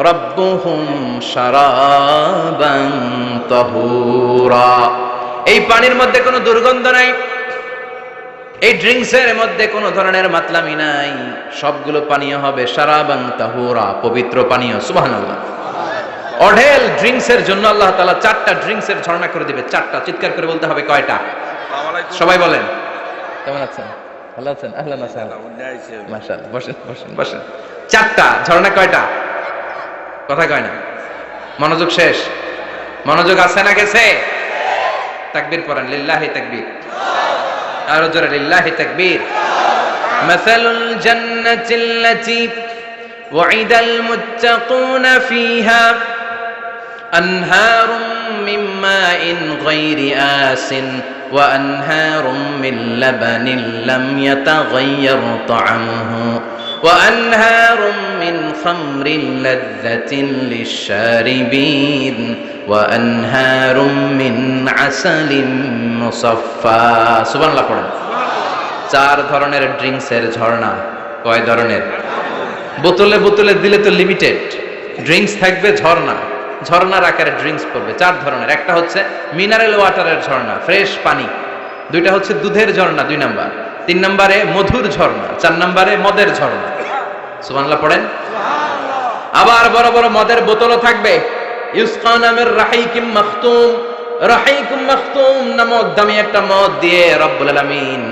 রাব্বুহুম শারাবান তাহুরা। এই পানির মধ্যে কোনো দুর্গন্ধ নাই, এই ড্রিঙ্কসের মধ্যে কোনো ধরনের মাতলামি নাই, সবগুলো পানীয় হবে শারাবান তাহুরা, পবিত্র পানীয়। সুবহানাল্লাহ। অঢেল ড্রিঙ্কসের জন্য আল্লাহ তাআলা 4টা ড্রিঙ্কসের ঝর্ণা করে দিবে। 4টা, চিৎকার করে বলতে হবে কয়টা? সবাই বলেন। কেমন আছেন? ভালো আছেন? আহলান ওয়া সাহলান। মাশাআল্লাহ। বসেন বসেন বসেন। 4টা ঝর্ণা কয়টা? কথা কয় না। মনোযোগ শেষ। মনোযোগ আছে না গেছে? তাকবীর পড়েন, লিল্লাহি তাকবীর। আরো জোরে, লিল্লাহি তাকবীর। মাসালুল জান্নাতিল্লাতী وعد المتقون فيها أنهار من ماء غير آسن وأنهار من لبن لم يتغير طعمه وأنهار من خمر لذة للشاربين وأنهار من عسل مصفى سبحان الله পড়েন। 4 ধরনের ড্রিঙ্কসের ঝর্ণা। কয় ধরনের? বোতলে বোতলে দিলে তো লিমিটেড, ড্রিঙ্কস থাকবে ঝর্ণা, ঝর্ণার আকারে ড্রিঙ্কস পড়বে। 4 ধরনের। একটা হচ্ছে মিনারেল ওয়াটারের ঝর্ণা, ফ্রেশ পানি। 2টা হচ্ছে দুধের ঝর্ণা, 2 নাম্বার। 3 নম্বরে মধুর ঝর্ণা, 4 নম্বরে মদের ঝর্ণা। সুবহানাল্লাহ পড়েন। আবার বড় বড় মদের বোতলও থাকবে। ইউসকা নামের রাহিকুম মাখতুম, রাহিকুম মাখতুম নামক দামি একটা মদ দিয়ে রব্বুল আলামিন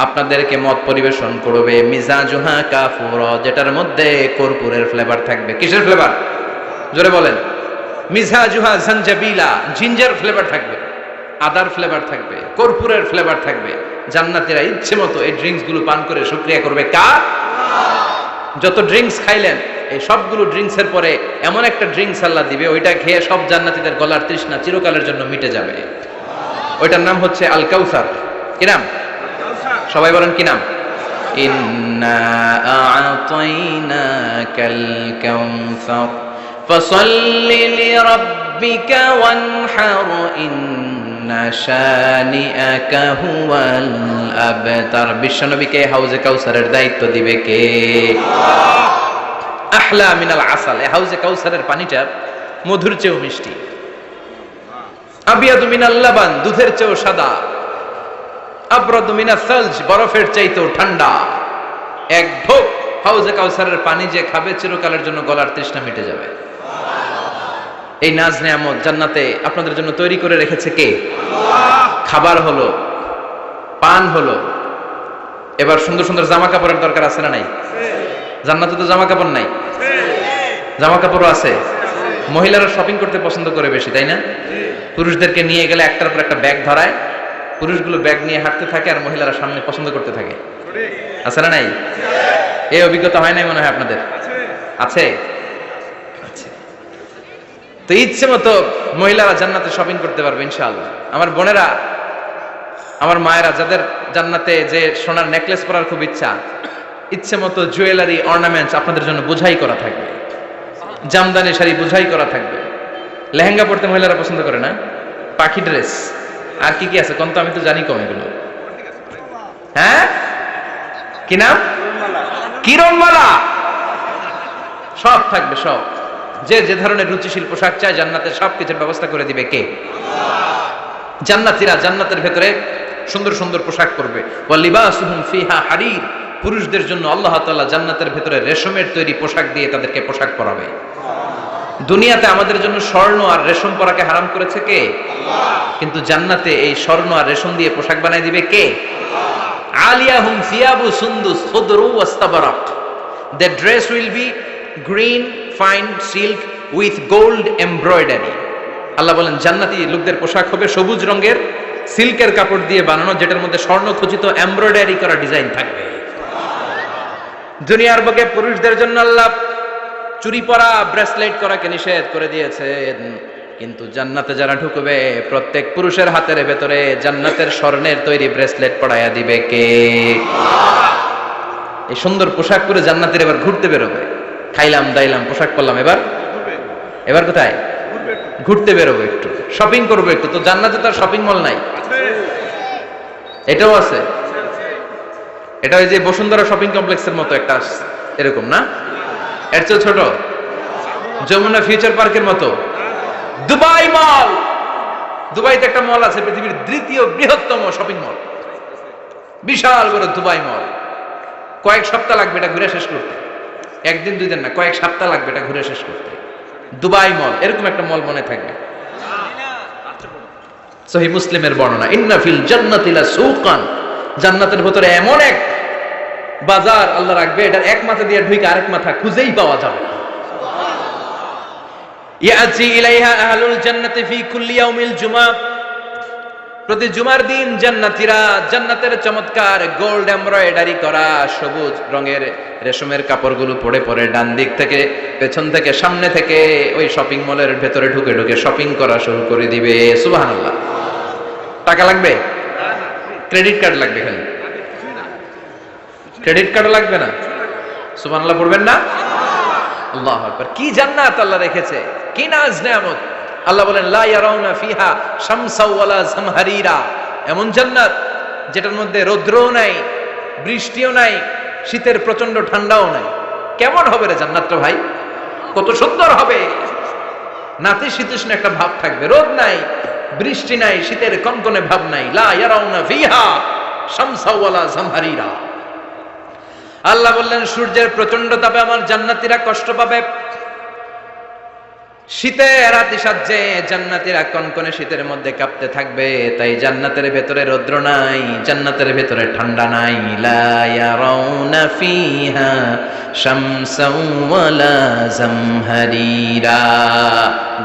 আপনাদেরকে মদ পরিবেশন করবে। মিজাজুহা কাফুরা, যেটার মধ্যে কর্পূরের ফ্লেভার থাকবে। কিসের ফ্লেভার? জোরে বলেন। মিজাজুহা জানজাবিলা, জিঞ্জার ফ্লেভার থাকবে, আদার ফ্লেভার থাকবে, কর্পূরের ফ্লেভার থাকবে। জান্নাতীরা ইচ্ছে মতো এই ড্রিঙ্কস গুলো পান করে শুকরিয়া করবে কার? যত ড্রিঙ্কস খাইলেন এই সবগুলো ড্রিঙ্কসের পরে এমন একটা ড্রিঙ্কস আল্লাহ দিবে, ওইটা খেয়ে সব জান্নাতীদের গলার তৃষ্ণা চিরকালের জন্য মিটে যাবে। ওইটার নাম হচ্ছে আল কাউসার। কি নাম? সবাই বলেন কি নাম? ইন্না আ'তাইনাকাল কাউসার ফাসাল্লি লিরাব্বিকা ওয়ানহার ইন্না শানিআকা হুয়াল আবতার। বিশ্বনবীকে হাউজে কাউসারের দায়িত্ব দিবে কে? আহলা মিনাল আসাল। এই হাউজে কাউসারের পানিটা মধুর চেয়েও মিষ্টি। আবিয়াদু মিনাল লাবান, দুধের চেয়েও সাদা। আবরাদু মিনাস সালজ, বরফের চাইতেও ঠান্ডা। এক ঢোক হাউজে কাউসারের পানি যে খাবে চিরকালের জন্য গলার তৃষ্ণা মিটে যাবে। এই নাজ নেয়ামত জান্নাতে আপনাদের জন্য তৈরি করে রেখেছে কে? খাবার হলো, পান হলো। এবার সুন্দর সুন্দর জামা কাপড়ের দরকার আছে না নাই? জান্নাতে তো জামা কাপড় নাই, জামা কাপড়ও আছে। মহিলারা শপিং করতে পছন্দ করে বেশি, তাই না? পুরুষদেরকে নিয়ে গেলে একটার পর একটা ব্যাগ ধরায়, পুরুষগুলো ব্যাগ নিয়ে হাঁটতে থাকে আর মহিলারা সামনে পছন্দ করতে থাকে। আছে না নাই? এই অভিজ্ঞতা হয় নাই মনে হয় আপনাদের? আছে। তো ইচ্ছে মতো মহিলারা জান্নাতে শপিং করতে পারবে ইনশাআল্লাহ। আমার বোনেরা, আমার মায়েরা, যাদের জান্নাতে যে সোনার নেকলেস পরার খুব ইচ্ছা, ইচ্ছে মতো জুয়েলারি অর্নামেন্টস আপনাদের জন্য বোঝাই করা থাকবে। জামদানি শাড়ি বোঝাই করা থাকবে। লেহেঙ্গা পরতে মহিলারা পছন্দ করে না? পাখি ড্রেস, আর কি কি আছে কোন তো? আমি তো জানি কম এগুলো। হ্যাঁ, কি নাম? কিরণমালা। সব থাকবে, সব। যে যে ধরনের রুচিশীল পোশাক চায় জান্নাতের সবকিছুর ব্যবস্থা করে দিবে কে? জান্নাতীরা জান্নাতের ভেতরে সুন্দর সুন্দর পোশাক পরবে। ওয়া লিবাসুহুম ফিহা হারির, পুরুষদের জন্য আল্লাহ তাআলা জান্নাতের ভেতরে রেশমের তৈরি পোশাক দিয়ে তাদেরকে পোশাক পরাবে। দুনিয়াতে আমাদের জন্য স্বর্ণ আর রেশম পরাকে হারাম করেছে কে? কিন্তু জান্নাতে এই স্বর্ণ আর রেশম দিয়ে পোশাক বানাই দিবে কে? আলিয়াহুম সিয়াবু সুন্দুস খুদরু ওয়াস্তাবরাক, their dress will be green fine silk with gold embroidery। আল্লাহ বলেন জান্নাতি লোকদের পোশাক হবে সবুজ রঙের সিল্কের কাপড় দিয়ে বানানো, যেটার মধ্যে স্বর্ণ খচিত এমব্রয়ডারি করা ডিজাইন থাকবে। দুনিয়ার বুকে পুরুষদের জন্য আল্লাহ চুরি পরা, ব্রেসলেট করাকে নিষেধ করে দিয়েছেন, কিন্তু জান্নাতে যারা ঢুকবে প্রত্যেক পুরুষের হাতের ভেতরে জান্নাতের স্বর্ণের তৈরি ব্রেসলেট পরায়া দিবে কে? এই সুন্দর পোশাক পরে জান্নাতের এবার ঘুরতে বেরোবে। খাইলাম দাইলাম পোশাক পরলাম, এবার কোথায় ঘুরতে বেরোবো, একটু শপিং করবো একটু। তো জান্নাতে তো আর শপিং মল নাই, এটাও আছে। এটা ওই যে বসুন্ধরা শপিং কমপ্লেক্সের মতো একটা এরকম না, এর চেয়ে ছোট, যমুনা ফিউচার পার্কের মতো। দুবাই মল, দুবাইতে একটা মল আছে, পৃথিবীর দ্বিতীয় বৃহত্তম শপিং মল, বিশাল বড় দুবাই মল। কয়েক সপ্তাহ লাগবে এটা ঘুরে শেষ করতে, একদিন দুই দিন না, কয়েক সপ্তাহ লাগবে এটা ঘুরে শেষ করতে। দুবাই মল, এরকম একটা মল মনে থাকবে। সহিহ মুসলিমের বর্ণনা, ইন্না ফিল জান্নাতি লাসুকান, জান্নাতের ভিতরে এমন এক বাজার আল্লাহ রাখবে, এটা এক মাথা দিয়ে ঢুকে আরেক মাথা খুঁজেই পাওয়া যাবে। ইয়াতি ইলাইহা আহলুল জান্নাতি ফি কুল্লি ইয়াউমিল জুমআ, প্রতি জুমার দিন জান্নাতীরা জান্নাতের চমৎকার গোল্ড এমব্রয়ডারি করা সবুজ রঙের রেশমের কাপড়গুলো পরে পরে ডান দিক থেকে পেছন থেকে সামনে থেকে ওই শপিং মলের ভেতরে ঢুকে ঢুকে শপিং করা শুরু করে দিবে। সুবহানাল্লাহ। টাকা লাগবে? ক্রেডিট কার্ড লাগবে, খালি ক্রেডিট কার্ড লাগবে না। সুবহানাল্লাহ পড়বেন না? আল্লাহু আকবার। কি জান্নাত আল্লাহ রেখেছে, কি নাজ নেয়ামত। আল্লাহ বলেন লা ইয়ারাউনা ফিহা শামসাও ওয়ালা জামহারিরা, এমন জান্নাত যেটার মধ্যে রৌদ্রও নাই, বৃষ্টিও নাই, শীতের প্রচন্ড ঠান্ডাও নাই। কেমন হবে রে জান্নাতটা ভাই, কত সুন্দর হবে। নাতিশীতোষ্ণ একটা ভাব থাকবে, রোদ নাই, বৃষ্টি নাই, শীতের কনকনে ভাব নাই। লা ইয়ারাউনা ফিহা শামসাও ওয়ালা জামহারিরা। আল্লাহ বললেন সূর্যের প্রচন্ড তাপে আমার জান্নাতীরা কষ্ট পাবে, শীতে রাতি সাজে জান্নাতীরা কনকনে শীতের মধ্যে কাঁপতে থাকবে। তাই জান্নাতের ভেতরে রৌদ্র নাই, জান্নাতের ভেতরে ঠান্ডা নাই। লা ইয়ারাউনা ফিহা শামসাও ওয়ালা জামহারিরা,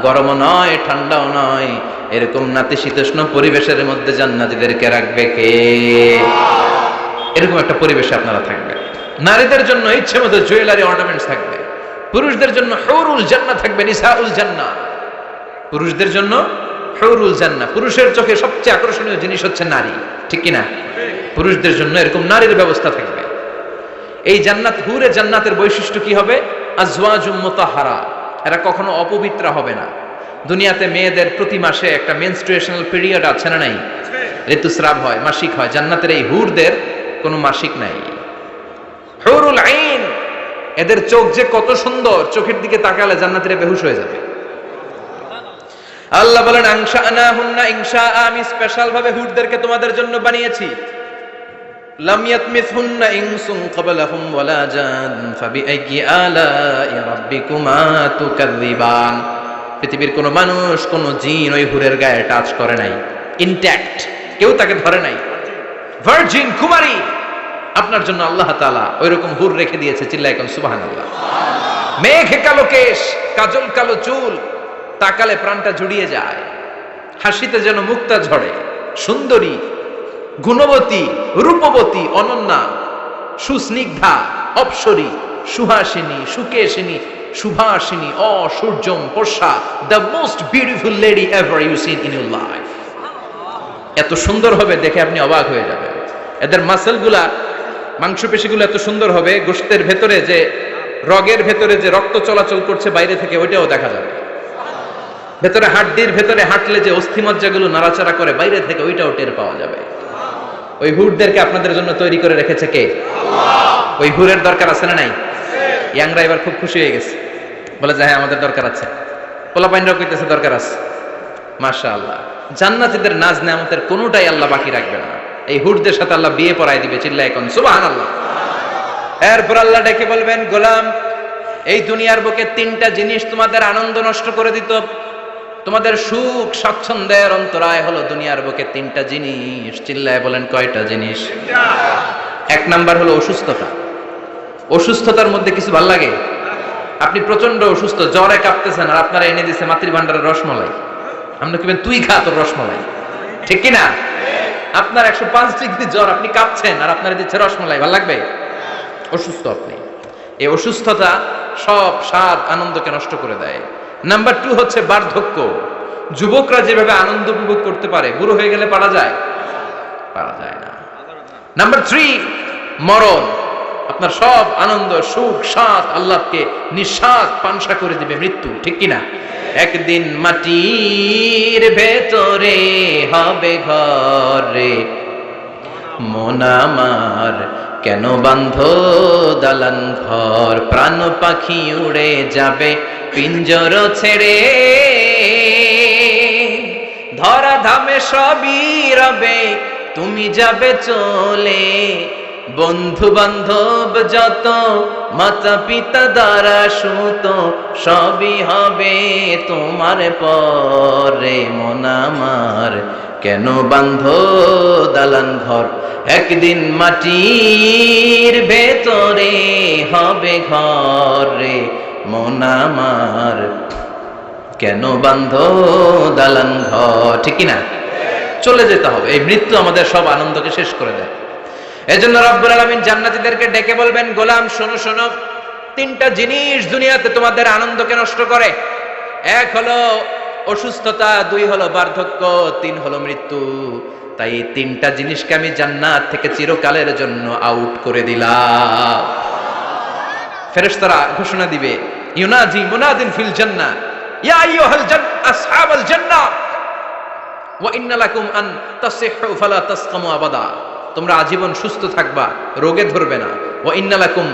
গরম নয় ঠান্ডাও নয়, এরকম নাতিশীতোষ্ণ পরিবেশের মধ্যে জান্নাতীদেরকে রাখবে কে? এরকম একটা পরিবেশে আপনারা থাকবেন। নারীদের জন্য ইচ্ছে মতো জুয়েলারি অর্নামেন্টস থাকবে, পুরুষদের জন্য হুরুল জান্নাহ থাকবে, নিসাউল জান্নাহ। পুরুষদের জন্য হুরুল জান্নাহ, পুরুষের চোখে সবচেয়ে আকর্ষণীয় জিনিস হচ্ছে নারী, ঠিক কি না? পুরুষদের জন্য এরকম নারীর ব্যবস্থা থাকবে। এই জান্নাত, হুরে জান্নাতের বৈশিষ্ট্য কি হবে? আজওয়াজুম মুতাহহারা, এরা কখনো অপবিত্র হবে না। দুনিয়াতে মেয়েদের প্রতি মাসে একটা মেনস্ট্রুয়েশনাল পিরিয়ড আছে না নাই? ঋতুস্রাব হয়, মাসিক হয়। জান্নাতের এই হুরদের কোনো মাসিক নাই। হুরুল আইন, এদের চোখ যে কত সুন্দর, চোখের দিকে তাকালে জান্নাতীরা বেহুশ হয়ে যাবে। আল্লাহ বলেন আনশাআনাহুন্না ইনশাআ, আমি স্পেশাল ভাবে হুরদেরকে তোমাদের জন্য বানিয়েছি। লাম ইয়াতমিসহুন্না ইনসুন ক্বাবলাহুম ওয়ালা জান ফাবিআইয়ি আলাই রাব্বিকুমা তুকাযযিবান। পৃথিবীর কোনো মানুষ, কোনো জিন ওই হুরের গায়ে টাচ করে নাই, ইনট্যাক্ট, কেউ তাকে ধরে নাই। ভার্জিন কুমারী, আপনার জন্য আল্লাহ তাআলা ওইরকম হুর রেখে দিয়েছে। চিল্লায় কোন সুবহানাল্লাহ। মেঘে কালো কেশ, কাজল কালো চুল, তাকালে প্রাণটা জুড়িয়ে যায়, হাসিতে যেন মুক্তা ঝরে। সুন্দরী, গুণবতী, রূপবতী, অনন্যা, সুস্নিগ্ধা, অপ্সরী, সুহাসিনী, সুকেশিনী, সুভাষিনী, অসূর্যম পোষা, the most beautiful lady ever you seen in your life. এত সুন্দর হবে দেখে আপনি অবাক হয়ে যাবেন। এদের মাসেলগুলা, মাংসপেশিগুলো এত সুন্দর হবে, গোশতের ভেতরে যে রগের ভেতরে যে রক্ত চলাচল করছে বাইরে থেকে ওইটাও দেখা যাবে। ভেতরে হাড্ডির ভেতরে হাঁটলে যে অস্থিমজ্জাগুলো নাড়াচাড়া করে বাইরে থেকে ওইটাও টের পাওয়া যাবে। ওই হুরদেরকে আপনাদের জন্য তৈরি করে রেখেছে কে? আল্লাহ। ওই হুরের দরকার আছে না নাই? ইয়াংরা এবার খুব খুশি হয়ে গেছে, বলে যে হ্যাঁ আমাদের দরকার আছে। পোলাপাইনরাও কইতেছে দরকার আছে। মাশাআল্লাহ। জান্নাতীদের নাজ নেয়ামতের কোনোটাই আল্লাহ বাকি রাখবে না। এই হুরদের সাথে আল্লাহ বিয়ে পড়ায় দিবে। চিল্লায় কোন সুবহানাল্লাহ। এরপর আল্লাহ ডেকে বলবেন, গোলাম, এই দুনিয়ার বুকে তিনটা জিনিস তোমাদের আনন্দ নষ্ট করে দিত, তোমাদের সুখ স্বাচ্ছন্দ্যের অন্তরায় হলো দুনিয়ার বুকে তিনটা জিনিস। চিল্লায় বলেন কয়টা জিনিস? এক নাম্বার হলো অসুস্থতা। অসুস্থতার মধ্যে কিছু ভাল লাগে? আপনি প্রচন্ড অসুস্থ, জ্বরে কাঁপতেছেন, আর আপনারা এনে দিচ্ছে মাতৃভান্ডারের রসমলাই। আপনি কিবেন তুই খা তোর রসমলাই, ঠিক কিনা? আপনার 105 ডিগ্রি জ্বর, আপনি কাঁপছেন, আর আপনারা দিচ্ছে রসমলাই, ভাল লাগবে? অসুস্থ আপনি। এই অসুস্থতা সব স্বাদ আনন্দকে নষ্ট করে দেয়। নাম্বার 2 হচ্ছে বার্ধক্য। যুবকরা যেভাবে আনন্দ উপভোগ করতে পারে, বুড়ো হয়ে গেলে পারা যায়? পারা যায় না। নাম্বার 3 মরণ। আপনার সব আনন্দ সুখ স্বাদ আল্লাহকে নিঃশ্বাস পানসা করে দিবে মৃত্যু, ঠিক কিনা? একদিন মাটির ভেতরে হবে ঘরে, মন আমার কেন বান্ধ দালান ঘর, প্রাণ পাখি উড়ে যাবে পিঞ্জর ছেড়ে, ধরা ধামে সবই রবে তুমি যাবে চলে, বন্ধু বান্ধব যত মাতা পিতা দ্বারা সুত সবই হবে তোমার পরে, মন আমার কেন বান্ধ দালান ঘর, একদিন মাটির ভেতরে হবে ঘরে, মন আমার কেন বান্ধ দালান ঘর, ঠিক কিনা? চলে যেতে হবে, এই মৃত্যু আমাদের সব আনন্দকে শেষ করে দেয়। এজন্য রব্বুল আলামিন জান্নাতীদেরকে ডেকে বলবেন, গোলাম শোনো শোনো, তিনটা জিনিস দুনিয়াতে তোমাদের আনন্দকে নষ্ট করে। এক হলো অসুস্থতা, দুই হলো বার্ধক্য, তিন হলো মৃত্যু। তাই এই তিনটা জিনিসকে আমি জান্নাত থেকে চিরকালের জন্য আউট করে দিলাম। ফেরেশতারা ঘোষণা দিবে, ইউনাজি মুনাদিন ফিল জান্নাহ, ইয়া আইয়ুহাল আসহাবাল জান্নাহ ওয়া ইন্না লাকুম আন তাসিহু ফালা তাসকামু আবাদা, তোমরা আজীবন সুস্থ থাকবা, রোগে ধরবে না। ওয়া ইন্না লাকুম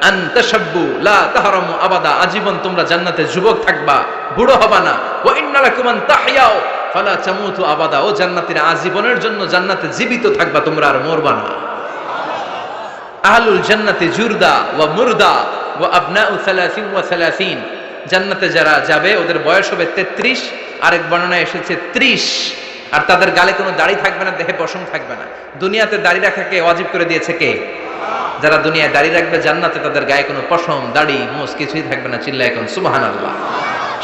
আন তাশাব্বু লা তাহরামু আবাদা, আজীবন তোমরা জান্নাতে যুবক থাকবা, বুড়ো হবা না। ওয়া ইন্না লাকুম আন তাহইয়াও ফালা তামুতু আবাদা, ও জান্নাতীরা আজীবনের জন্য জান্নাতে জীবিত থাকবা, তোমরা আর মরবা না। আহলুল জান্নাতি জুরদা ওয়া মুরদা ওয়া আবনাউ 30 ওয়া 30, জান্নাতে যারা যাবে ওদের বয়স হবে 33, আরেক বর্ণনায় এসেছে 30, আর তাদের গালে কোনো দাড়ি থাকবে না, দেহে পশম থাকবে না। দুনিয়াতে দাড়ি রাখাকে ওয়াজিব করে দিয়েছে কে? যারা দুনিয়ায় দাড়ি রাখবে, জান্নাতে তাদের গায়ে কোনো পশম দাড়ি মোস কিছুই থাকবে না। চিল্লায় এখন সুবহানাল্লাহ।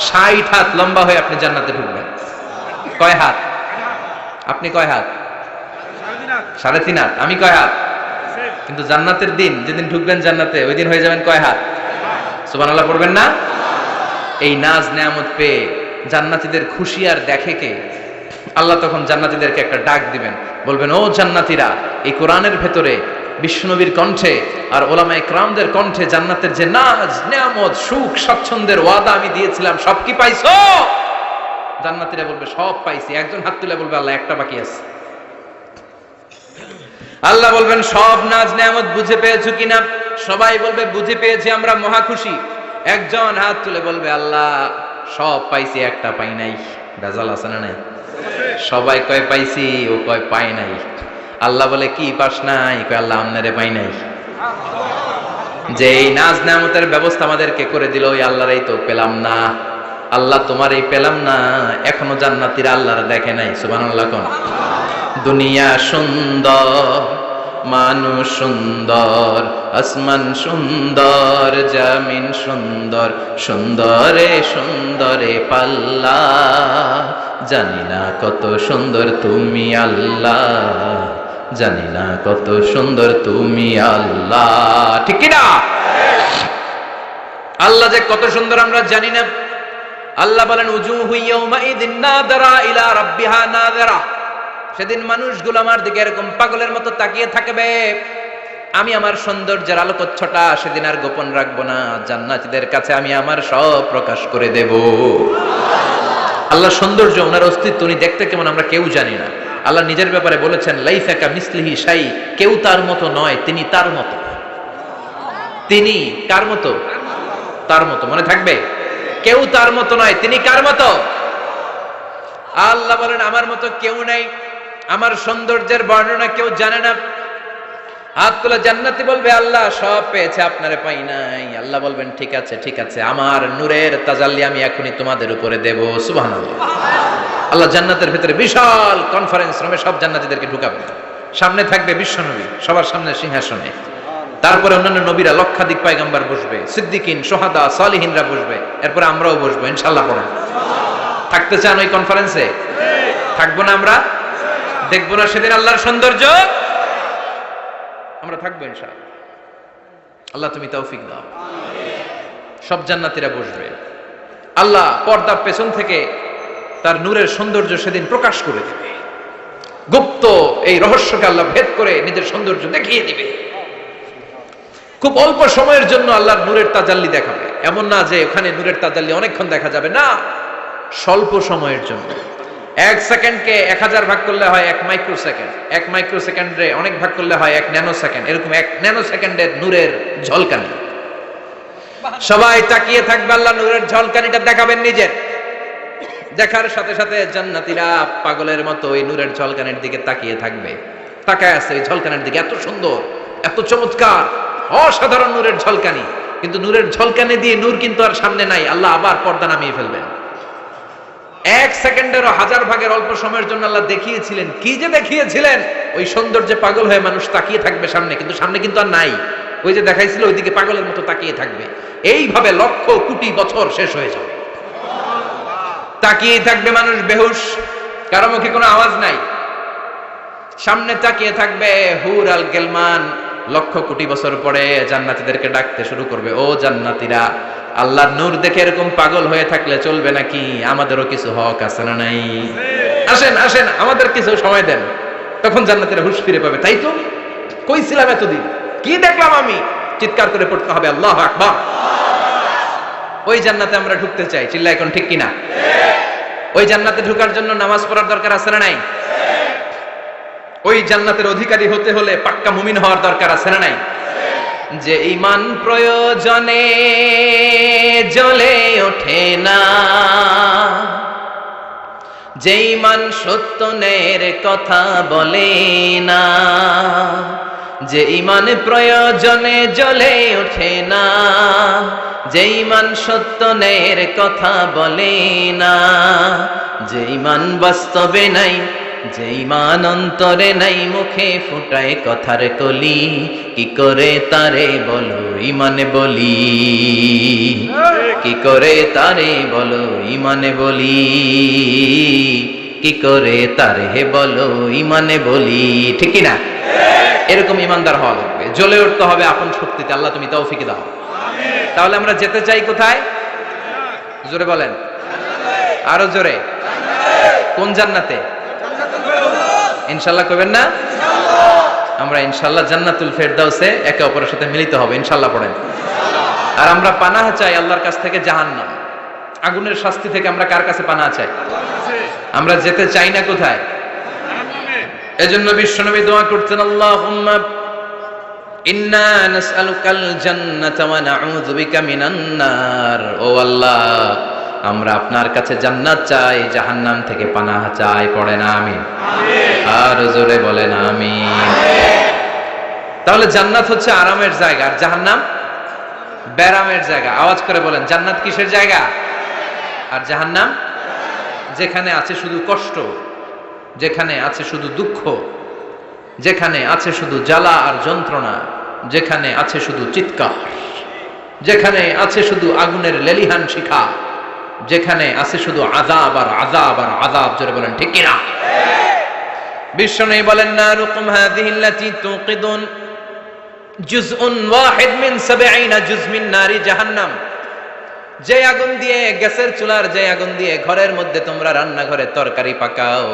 60 হাত লম্বা হয়ে আপনি জান্নাতে ঢুকবেন। কয় হাত? আপনি কয় হাত? 3.5 হাত। আমি কয় হাত? কিন্তু জান্নাতের দিন যেদিন ঢুকবেন জান্নাতে, ওই দিন হয়ে যাবেন কয় হাত? সুবহানাল্লাহ পড়বেন না? এই নাজ নেয়ামত পেয়ে জান্নাতীদের খুশি আর দেখে কে? আল্লাহ তখন জান্নাতীদেরকে একটা ডাক দিবেন, বলবেন, ও জান্নাতীরা, এই কোরআনের ভেতরে বিশ্বনবীর কণ্ঠে আর ওলামায়ে কেরামদের কণ্ঠে জান্নাতের যে নাজ নেয়ামত সুখ স্বাচ্ছন্দ্যের ওয়াদা আমি দিয়েছিলাম, সব কি পাইছো? জান্নাতীরা বলবে, সব পাইছি। একজন হাত তুলে বলবে, আল্লাহ একটা বাকি আছে। আল্লাহ বলবেন, সব নাজ নেয়ামত বুঝে পেয়েছো কিনা? সবাই বলবে, বুঝে পেয়েছি, আমরা মহা খুশি। একজন হাত তুলে বলবে, আল্লাহ সব পাইছি, একটা পাই নাই। ভেজাল আছে না নাই? সবাই কয় পাইছি, ও কয় পাই নাই। আল্লাহ বলে, কি পাস নাই? কয়, আল্লাহ আমনেরে পাই নাই। যে এই নাজ নেয়ামতের ব্যবস্থা আমাদেরকে করে দিল, ওই আল্লাহরই তো পেলাম না। আল্লাহ তোমার এই পেলাম না, এখনো জান্নাতীরা আল্লাহর দেখে নাই। সুবহানাল্লাহ কোন? দুনিয়া সুন্দর, মানুষ সুন্দর, আসমান সুন্দর, জমিন সুন্দর, সুন্দরে সুন্দরে পাল্লা, জানি না কত সুন্দর তুমি আল্লাহ, জানি না কত সুন্দর তুমি আল্লাহ, ঠিক কি না? আল্লাহ যে কত সুন্দর আমরা জানি না। আল্লাহ বলেন, উজুহু ইয়াউমাইযিন নাযিরা ইলা রাব্বিহা নাযিরা, সেদিন মানুষগুলো আমার দিকে এরকম পাগলের মতো তাকিয়ে থাকবে। আমি আমার সৌন্দর্যের আলোকচ্ছটা সেদিন আর গোপন রাখবো না, জান্নাতীদের কাছে আমি আমার সব প্রকাশ করে দেব। আল্লাহ সৌন্দর্য, ওনার অস্তিত্ব, উনি দেখতে কেমন আমরা কেউ জানি না। আল্লাহ নিজের ব্যাপারে বলেছেন, লাইসা কামিসলিহি শাই, কেউ তার মতো নয়, তিনি তার মতো। তিনি কার মতো? তার মতো। মনে থাকবে, কেউ তার মতো নয়, তিনি কার মতো? আল্লাহ বলেন, আমার মতো কেউ নাই, আমার সৌন্দর্যের বর্ণনা কেউ জানে না। হাত তুলে জান্নাতি বলবে, আল্লাহ সব পেয়েছে, আপনারে পাই নাই। আল্লাহ বলবেন, ঠিক আছে ঠিক আছে, আমার নূরের তাজাল্লি আমি এখনই তোমাদের উপরে দেব। সুবহানাল্লাহ। আল্লাহ জান্নাতের ভিতরে বিশাল কনফারেন্স রুমে সব জান্নাতীদেরকে ঢুকাবেন। সামনে থাকবে বিশ্বনবী, সবার সামনে সিংহাসনে। তারপরে অন্যান্য নবীরা, লক্ষাধিক পয়গম্বর বসবে, সিদ্দিকিন, সুহাদা, সালিহিনরা বসবে। এরপরে আমরাও বসবো ইনশাআল্লাহ। পড়েন, থাকতে চান ওই কনফারেন্সে? থাকবো না আমরা? দেখবো না সেদিন আল্লাহর সৌন্দর্য? আমরা থাকবো ইনশাআল্লাহ। আল্লাহ তুমি তৌফিক দাও। সব জান্নাতীরা বসবে। আল্লাহ পর্দার পেছন থেকে তার নূরের সৌন্দর্য সেদিন প্রকাশ করে দেবে। গুপ্ত এই রহস্যকে আল্লাহ ভেদ করে নিজের সৌন্দর্য দেখিয়ে দিবে। খুব অল্প সময়ের জন্য আল্লাহর নূরের তাজাল্লি দেখাবে, এমন না যে ওখানে নূরের তাজাল্লি অনেকক্ষণ দেখা যাবে, না, স্বল্প সময়ের জন্য। 1 সেকেন্ডকে 1000 ভাগ করলে হয় 1 মাইক্রোসেকেন্ড, 1 মাইক্রোসেকেন্ডে অনেক ভাগ করলে হয় 1 ন্যানো সেকেন্ড, এরকম 1 ন্যানো সেকেন্ডের নূরের ঝলকানি। সবাই তাকিয়ে থাকবে, আল্লাহ নূরের ঝলকানিটা দেখাবেন নিজের। দেখার সাথে সাথে জান্নাতীরা পাগলের মতো ওই নূরের ঝলকানির দিকে তাকিয়ে থাকবে, তাকায় আছে ওই ঝলকানির দিকে। এত সুন্দর, এত চমৎকার, অসাধারণ নূরের ঝলকানি। কিন্তু নূরের ঝলকানি দিয়ে নূর কিন্তু আর সামনে নাই, আল্লাহ আবার পর্দা নামিয়ে ফেলবেন। 1 সেকেন্ডেরও 1000 ভাগের অল্প সময়ের জন্য আল্লাহ দেখিয়েছিলেন, কি যে দেখিয়েছিলেন, ওই সৌন্দর্যে পাগল হয়ে মানুষ তাকিয়ে থাকবে সামনে, কিন্তু সামনে কিন্তু আর নাই। ওই যে দেখাইছিল ওইদিকে পাগলের মতো তাকিয়ে থাকবে। এইভাবে লক্ষ কোটি বছর শেষ হয়ে যাবে, তাকিয়ে থাকবে মানুষ বেহুশ, কারো মুখে কোনো আওয়াজ নাই, সামনে তাকিয়ে থাকবে হুর আল গেলমান। লক্ষ কোটি বছর পরে জান্নাতীদেরকে ডাকতে শুরু করবে, ও জান্নাতীরা, আল্লাহর নূর দেখে এরকম পাগল হয়ে থাকলে চলবে নাকি? আমাদেরও কিছু হক আছে না নাই? আসেন আসেন, আমাদের কিছু সময় দেন। তখন জান্নাতীরা হুঁশ ফিরে পাবে, তাই তো কই ছিলাম এতদিন, কি দেখলাম আমি? চিৎকার করে পড়তে হবে আল্লাহু আকবার। ওই জান্নাতে আমরা ঢুকতে চাই, চিল্লায় এখন ঠিক কিনা? ওই জান্নাতে ঢোকার জন্য নামাজ পড়ার দরকার আছে না নাই? ওই জান্নাতের অধিকারী হতে হলে পাক্কা মুমিন হওয়ার দরকার আছে না নাই? যে ঈমান প্রয়োজনে জ্বলে ওঠে না, যে ঈমান সত্য ন্যায়ের কথা বলে না, যে ঈমান প্রয়োজনে জ্বলে ওঠে না, যে ঈমান সত্য ন্যায়ের কথা বলে না, যে ঈমান বাস্তবে নাই, যে ঈমান অন্তরে নাই, মুখে ফুটায় কথার কলি, কি করে তারে বলো ঈমানে বলি, কি করে তারে বলো ঈমানে বলি, কি করে তারে বলো ঈমানে বলি, ঠিক কি না? এরকম ঈমানদার হওয়া লাগবে, জ্বলে উঠতে হবে আপন শক্তিতে। আল্লাহ তুমি তৌফিক দাও। তাহলে আমরা যেতে চাই কোথায়? জোরে বলেন, আরো জোরে। কোন জান্নাতে? ইনশাআল্লাহ কইবেন না? আমরা ইনশাআল্লাহ জান্নাতুল ফেরদাউসে একে অপরের সাথে মিলিত হবে, ইনশাআল্লাহ পড়েন। আর আমরা পানাহ চাই আল্লাহর কাছ থেকে জাহান্নাম, আগুনের শাস্তি থেকে আমরা কার কাছে পানাহ চাই? আমরা যেতে চাই না কোথায়? এজন্য বিশ্বনবী দোয়া করতেন, আল্লাহুম্মা ইন্না নাসআলুকাল জান্নাতা ওয়া নাউযু বিকা মিনান নার। ও আল্লাহ, আমরা আপনার কাছে জান্নাত চাই, জাহান্নাম থেকে পানাহ চাই। পড়েন আমিন। আর জোরে বলেন আমিন। তাহলে জান্নাত হচ্ছে আরামের জায়গা, আর জাহান্নাম ব্যারামের জায়গা। আওয়াজ করে বলেন, জান্নাত কিসের জায়গা আর জাহান্নাম? যেখানে আছে শুধু কষ্ট, যেখানে আছে শুধু দুঃখ, যেখানে আছে শুধু জ্বালা আর যন্ত্রণা, যেখানে আছে শুধু চিৎকার, যেখানে আছে শুধু আগুনের লেলিহান শিখা, যেখানে আছে শুধু আযাব আর আযাব আর আযাব। জোরে বলেন ঠিক কিনা? বিশ্বনবী বলেন, নারুকুম হাযিহিল্লাতী তুকিদুন জুজউন ওয়াহিদ মিন 70 জুজ মিন নারি জাহান্নাম। যে আগুন দিয়ে, গ্যাসের চুলার যে আগুন দিয়ে ঘরের মধ্যে তোমরা রান্নাঘরে তরকারি পাকাও,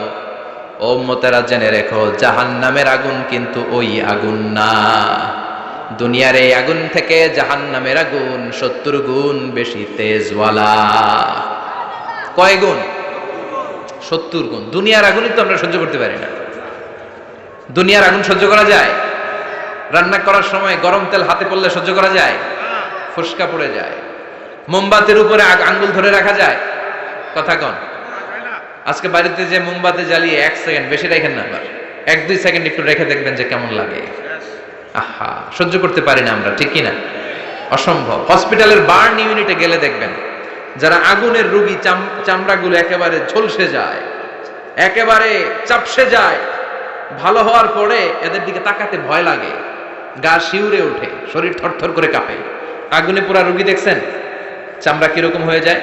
ও উম্মতেরা জেনে রেখো, জাহান্নামের আগুন কিন্তু ওই আগুন না। দুনিয়ার এই আগুন থেকে জাহান্নামের আগুন 70 গুণ বেশি তেজওয়ালা। কয় গুণ? 70 গুণ। দুনিয়ার আগুনই তো আমরা সহ্য করতে পারি না। দুনিয়ার আগুন সহ্য করা যায়? রান্না করার সময় গরম তেল হাতে পড়লে সহ্য করা যায়? ফুসকা পড়ে যায়। মোমবাতির উপরে আঙ্গুল ধরে রাখা যায়? কথা কন। আজকে বাড়িতে যে মোমবাতি জ্বালিয়ে 1 সেকেন্ড, বেশি রাখেন না, আবার 1-2 সেকেন্ড একটু রেখে দেখবেন যে কেমন লাগে। আহা, সহ্য করতে পারি না আমরা, ঠিক কিনা? অসম্ভব। হসপিটালের বার্ন ইউনিটে গেলে দেখবেন যারা আগুনের রোগী, চামড়াগুলো একেবারে ঝলসে যায়, একেবারে চাপসে যায়। ভালো হওয়ার পরে এদের দিকে তাকাতে ভয় লাগে, গা শিউরে ওঠে, শরীর থরথর করে কাঁপে। আগুনে পুরা রোগী দেখছেন চামড়া কিরকম হয়ে যায়?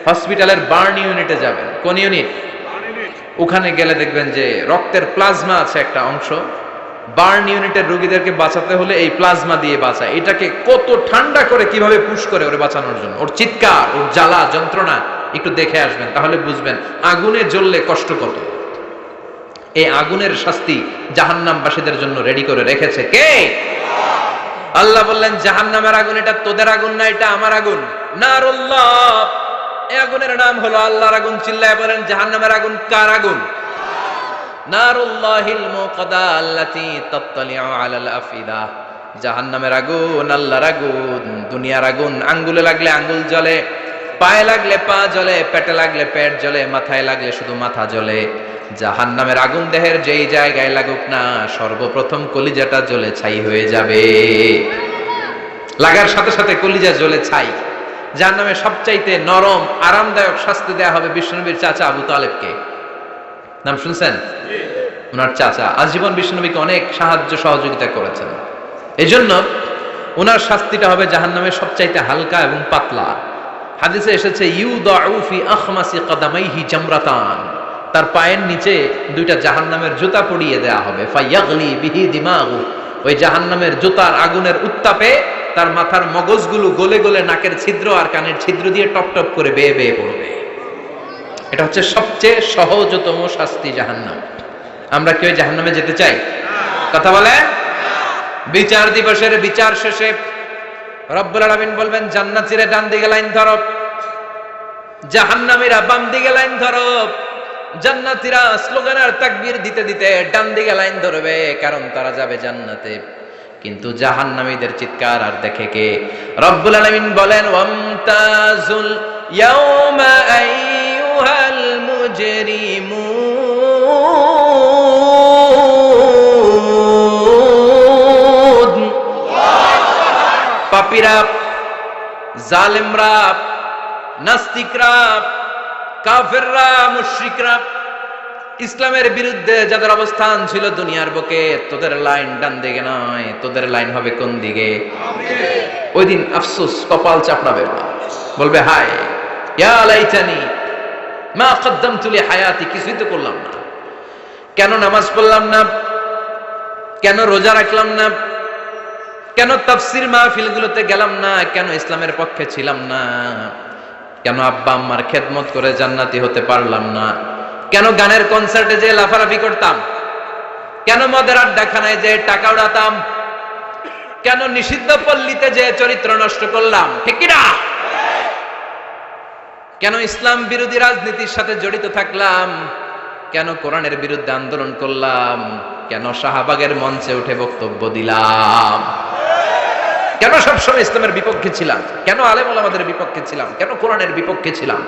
হসপিটালের বার্ন ইউনিটে যাবেন। কোন ইউনিট? ওখানে গেলে দেখবেন যে রক্তের প্লাজমা আছে একটা অংশ। বার্ন ইউনিটের রোগীদেরকে বাঁচাতে হলে এই প্লাজমা দিয়ে বাঁচায়। এটাকে কত ঠান্ডা করে কিভাবে পুশ করে ওরে বাঁচানোর জন্য, ওর চিৎকার, ওর জ্বালা যন্ত্রণা একটু দেখে আসবেন, তাহলে বুঝবেন আগুনে জ্বললে কষ্ট কত। এই আগুনের শাস্তি জাহান্নামবাসীদের জন্য রেডি করে রেখেছে কে? আল্লাহ বললেন জাহান্নামের আগুন এটা তোদের আগুন না, এটা আমার আগুন। নারুল্লাহ, এই আগুনের নাম হলো আল্লাহর আগুন। চিল্লায় বলেন জাহান্নামের আগুন কার আগুন? নারুল্লাহিল মুকাদা আল্লাতী তাত্তালিউ আলাল আফিদা। জাহান্নামের আগুন আল্লাহর আগুন, দুনিয়ার আগুন। আঙ্গুলে লাগলে আঙ্গুল জ্বলে, পায়ে লাগলে পা জ্বলে, পেটে লাগলে পেট জ্বলে, মাথায় লাগলে শুধু মাথা জ্বলে। জাহান্নামের আগুন দেহের যেই জায়গায় লাগুক না, সর্বপ্রথম কলিজাটা জ্বলে ছাই হয়ে যাবে। লাগার সাথে সাথে কলিজা জ্বলে ছাই। জাহান্নামের সবচাইতে নরম আরামদায়ক শাস্তি দেয়া হবে বিশ্বনবীর চাচা আবু তালেবকে। নাম শুনছেন? ওনার চাচা আজীবন বিশ্বনবীকে অনেক সাহায্য সহযোগিতা করেছেন। এজন্য ওনার শাস্তিটা হবে জাহান্নামের সবচাইতে হালকা এবং পাতলা। হাদিসে এসেছে ইউদাউ ফি আখমাসি কদামাইহি জামরাতান, তার পায়ের নিচে দুইটা জাহান্নামের জুতা পরিয়ে দেয়া হবে। ফায়াগলি বিহি দিমাগু, ওই জাহান্নামের জুতার আগুনের উত্তাপে তার মাথার মগজগুলো গলে গলে নাকের ছিদ্র আর কানের ছিদ্র দিয়ে টপ টপ করে বেয়ে বেয়ে পড়বে। এটা হচ্ছে সবচেয়ে সহজতম শাস্তি, জাহান্নাম। আমরা কি ওই জাহান্নামে যেতে চাই? কথা বলে। বিচার দিবসের বিচার শেষে রব্বুল আলামিন বলবেন জান্নাতীরা ডান দিকে লাইন ধরো, জাহান্নামীরা বাম দিকে লাইন ধরো। জান্নাতীরা স্লোগান আর তাকবীর দিতে দিতে ডান দিকে লাইন ধরবে, কারণ তারা যাবে জান্নাতে। কিন্তু জাহান্নামীদের চিৎকার আর দেখে কে? রব্বুল আলামিন বলেন ওয়ামতাজুল ইয়াউমা আইয়ুহাল মুজরিমুন। পাপীরা, জালেমরা, নাস্তিকরা, কাফেররা, মুশরিকরা, ইসলামের বিরুদ্ধে যাদের অবস্থান ছিল দুনিয়ার বুকে, তোদের লাইন ডান দিকে নয়, তোদের লাইন হবে কোন দিকে? ওই দিন আফসোস, কপাল চাপড়াবে, বলবে হায় ইয়া লাইতানি মা কদ্দামতু লি হায়াতি, কিছুই তো করলাম না। কেন নামাজ পড়লাম না? কেন রোজা রাখলাম না? কেন তাফসীর মাহফিলগুলোতে গেলাম না? কেন ইসলামের পক্ষে ছিলাম না? কেন আব্বা আম্মার খেদমত করে জান্নাতি হতে পারলাম না? কেন গানের কনসার্টে যে লাফালাফি করতাম? কেন মদের আড্ডাখানায় যে টাকা উড়াতাম? কেন নিষিদ্ধ পল্লীতে যে চরিত্র নষ্ট করলাম? ঠিক কি না? কেন ইসলাম বিরোধী রাজনীতির সাথে জড়িত থাকলাম? কেন কোরআনের বিরুদ্ধে আন্দোলন করলাম? কেন শাহবাগের মঞ্চে উঠে বক্তব্য দিলাম? কেন সবসময় ইসলামের বিপক্ষে ছিলাম? কেন আলেম ওলামাদের বিপক্ষে ছিলাম? কেন কোরআনের বিপক্ষে ছিলাম?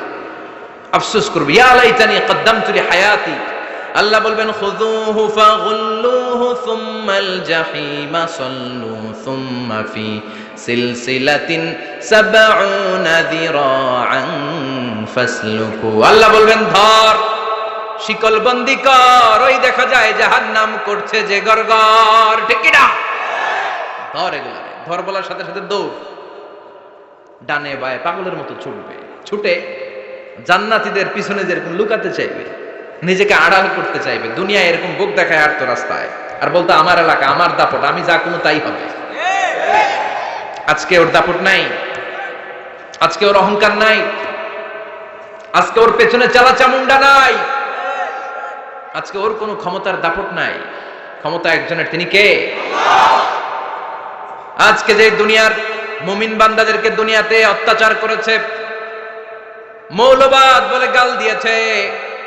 আফসোস করবে, ইয়া লাইতানি কদ্দামতু লি হায়াতি। আল্লাহ বলবেন খুযুহু ফাগুল্লুহু সুম্মাল জাহিমা সাল্লু সুম্মা ফি সিলসিলাতিন সাবউনা যিরাআন ফাসলুকু। আল্লাহ বলবেন ধর, শিকলবন্দি কর, ওই দেখা যায় জাহান্নাম করছে যে গরগর। ঠিক কি না? ধর, এগুলা ধর বলার সাথে সাথে দৌড়, ডানে বায়ে পাগলের মতো ছুটবে। ছুটে জান্নাতীদের পিছনে যেরকম লুকাতে চাইবে, নিজেকে আড়াল করতে চাইবে, দুনিয়া এরকম বুক দেখায় হাঁটতো রাস্তায় আর বলতো আমার এলাকা, আমার দাপট, আমি যা কোনো তাই হবে। আজকে ওর দাপট নাই, আজকে ওর অহংকার নাই, আজকে ওর পেছনে চালা চামুন্ডা নাই, আজকে ওর কোনো ক্ষমতার দাপট নাই। ক্ষমতা একজনের, তিনি কে? আজকে যে দুনিয়ার মুমিন বান্দাদেরকে দুনিয়াতে অত্যাচার করেছে, মৌলবাদ বলে গাল দিয়েছে,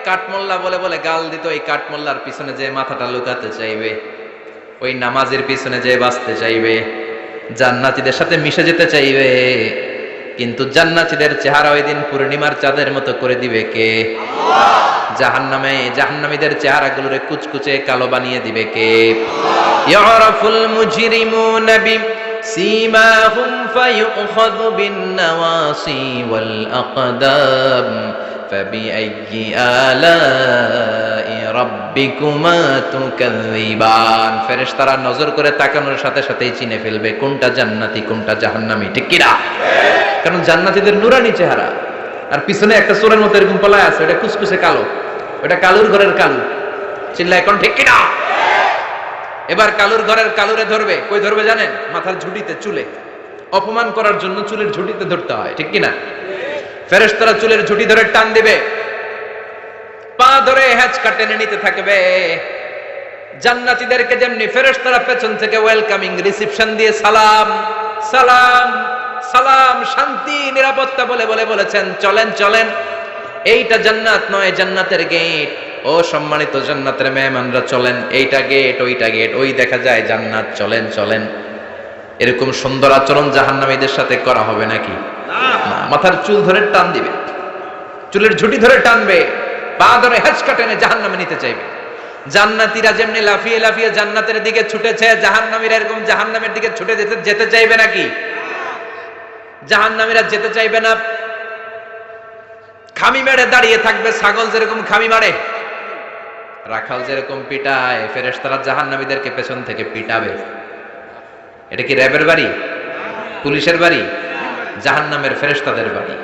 কাঠমোল্লা বলে বলে গাল দিত, এই কাঠমোল্লার পিছনে যে মাথাটা লুকাতে চাইবে, ওই নামাজের পিছনে যে বাঁচতে চাইবে, জান্নাতীদের সাথে মিশে যেতে চাইবে, কিন্তু জান্নাতীদের চেহারা ওই দিন পূর্ণিমার চাঁদের মতো করে দিবে কে? জাহান্নামে জাহান্নামীদের চেহারাগুলোরে কুচকুচে কালো বানিয়ে দিবে কে? ইয়ারাফুল মুজরিমুনা বিসীমাহুম ফায়ুখাযু বিন-নাওয়াসি ওয়াল আকদাম ফাবিআইয়ি আলাই রাব্বিকুমা তুকাযযিবান। ফেরেশতারা নজর করে তাকানোর সাথে সাথেই চিনে ফেলবে কোনটা জান্নাতি কোনটা জাহান্নামী। ঠিক কি না? কারণ জান্নাতীদের নুরানি চেহারা, আর পিছনে একটা চোরের মতো এরকম পলায় আছে, ওটা কুচকুচে কালো, ওটা কালুর ঘরের কালু। চিল্লা এখন ঠিক কি না? এবার কালুর ঘরের কালুরে ধরবে, কই ধরবে জানেন? মাথার ঝুঁটিতে, চুলে। অপমান করার জন্য চুলের ঝুঁটিতে ধরতে হয়। ঠিক কি না? ফেরেশতারা চুলের ঝুঁটি ধরে টান দিবে, পা ধরে হ্যাচকা টেনে নিতে থাকবে। জান্নাতীদেরকে যেমনি ফেরেশতারা পেছন থেকে ওয়েলকামিং রিসিপশন দিয়ে সালাম সালাম সালাম শান্তি নিরাপত্তা বলে বলে বলেছেন চলেন চলেন, এইটা জান্নাত নয়, জান্নাতের গেট। ও সম্মানিত জান্নাতের মেহমানরা চলেন, এইটা গেট ওইটা গেট, ওই দেখা যায় জান্নাত, চলেন চলেন। এরকম সুন্দর আচরণ জাহান্নামীদের সাথে করা হবে নাকি? না, মাথার চুল ধরে টান দিবে, চুলের ঝুঁটি ধরে টানবে, পা ধরে হেঁচকা টেনে জাহান্নামে নিতে চাইবে। জান্নাতীরা যেমনি লাফিয়ে লাফিয়ে জান্নাতের দিকে ছুটেছে, জাহান্নামীরা এরকম জাহান্নামের দিকে ছুটে যেতে চাইবে নাকি? জাহান্নামীরা যেতে চাইবে না, খামি মেরে দাঁড়িয়ে থাকবে। ছাগল যেরকম খামি মারে, রাখাল যেরকম পিটায়, ফেরেশতারা জাহান্নামীদেরকে পেছন থেকে পিটাবে। এটা কি র্যাবের বাড়ি, পুলিশের বাড়ি? জাহান্নামের ফেরেশতাদের বাড়ি।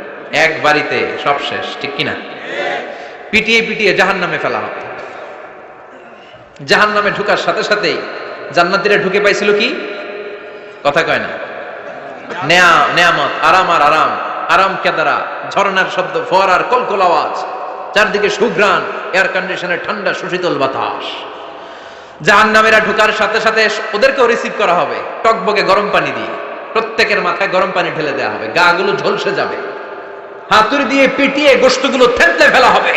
এক বাড়িতে সব শেষ, ঠিক কিনা? পিটিয়ে পিটিয়ে জাহান্নামে ফেলা হবে। জাহান্নামে ঢুকার সাথে সাথেই জান্নাতীরা ঢুকে পাইছিল কি? কথা কয় না। নেয়ামত, আরাম আর আরাম, আরাম কেদারা, ঝর্ণার শব্দ, ফোয়ারার কলকল আওয়াজ, চারদিকে সুঘ্রাণ, এয়ার কন্ডিশনের ঠান্ডা সুশীতল বাতাস। জাহান্নামীরা ঢোকার সাথে সাথে ওদেরকেও রিসিভ করা হবে টকবকে গরম পানি দিয়ে। প্রত্যেকের মাথায় গরম পানি ঢেলে দেওয়া হবে, গা গুলো ঝলসে যাবে, হাতুড়ি দিয়ে পিটিয়ে গোশতগুলো থেতলে ফেলা হবে,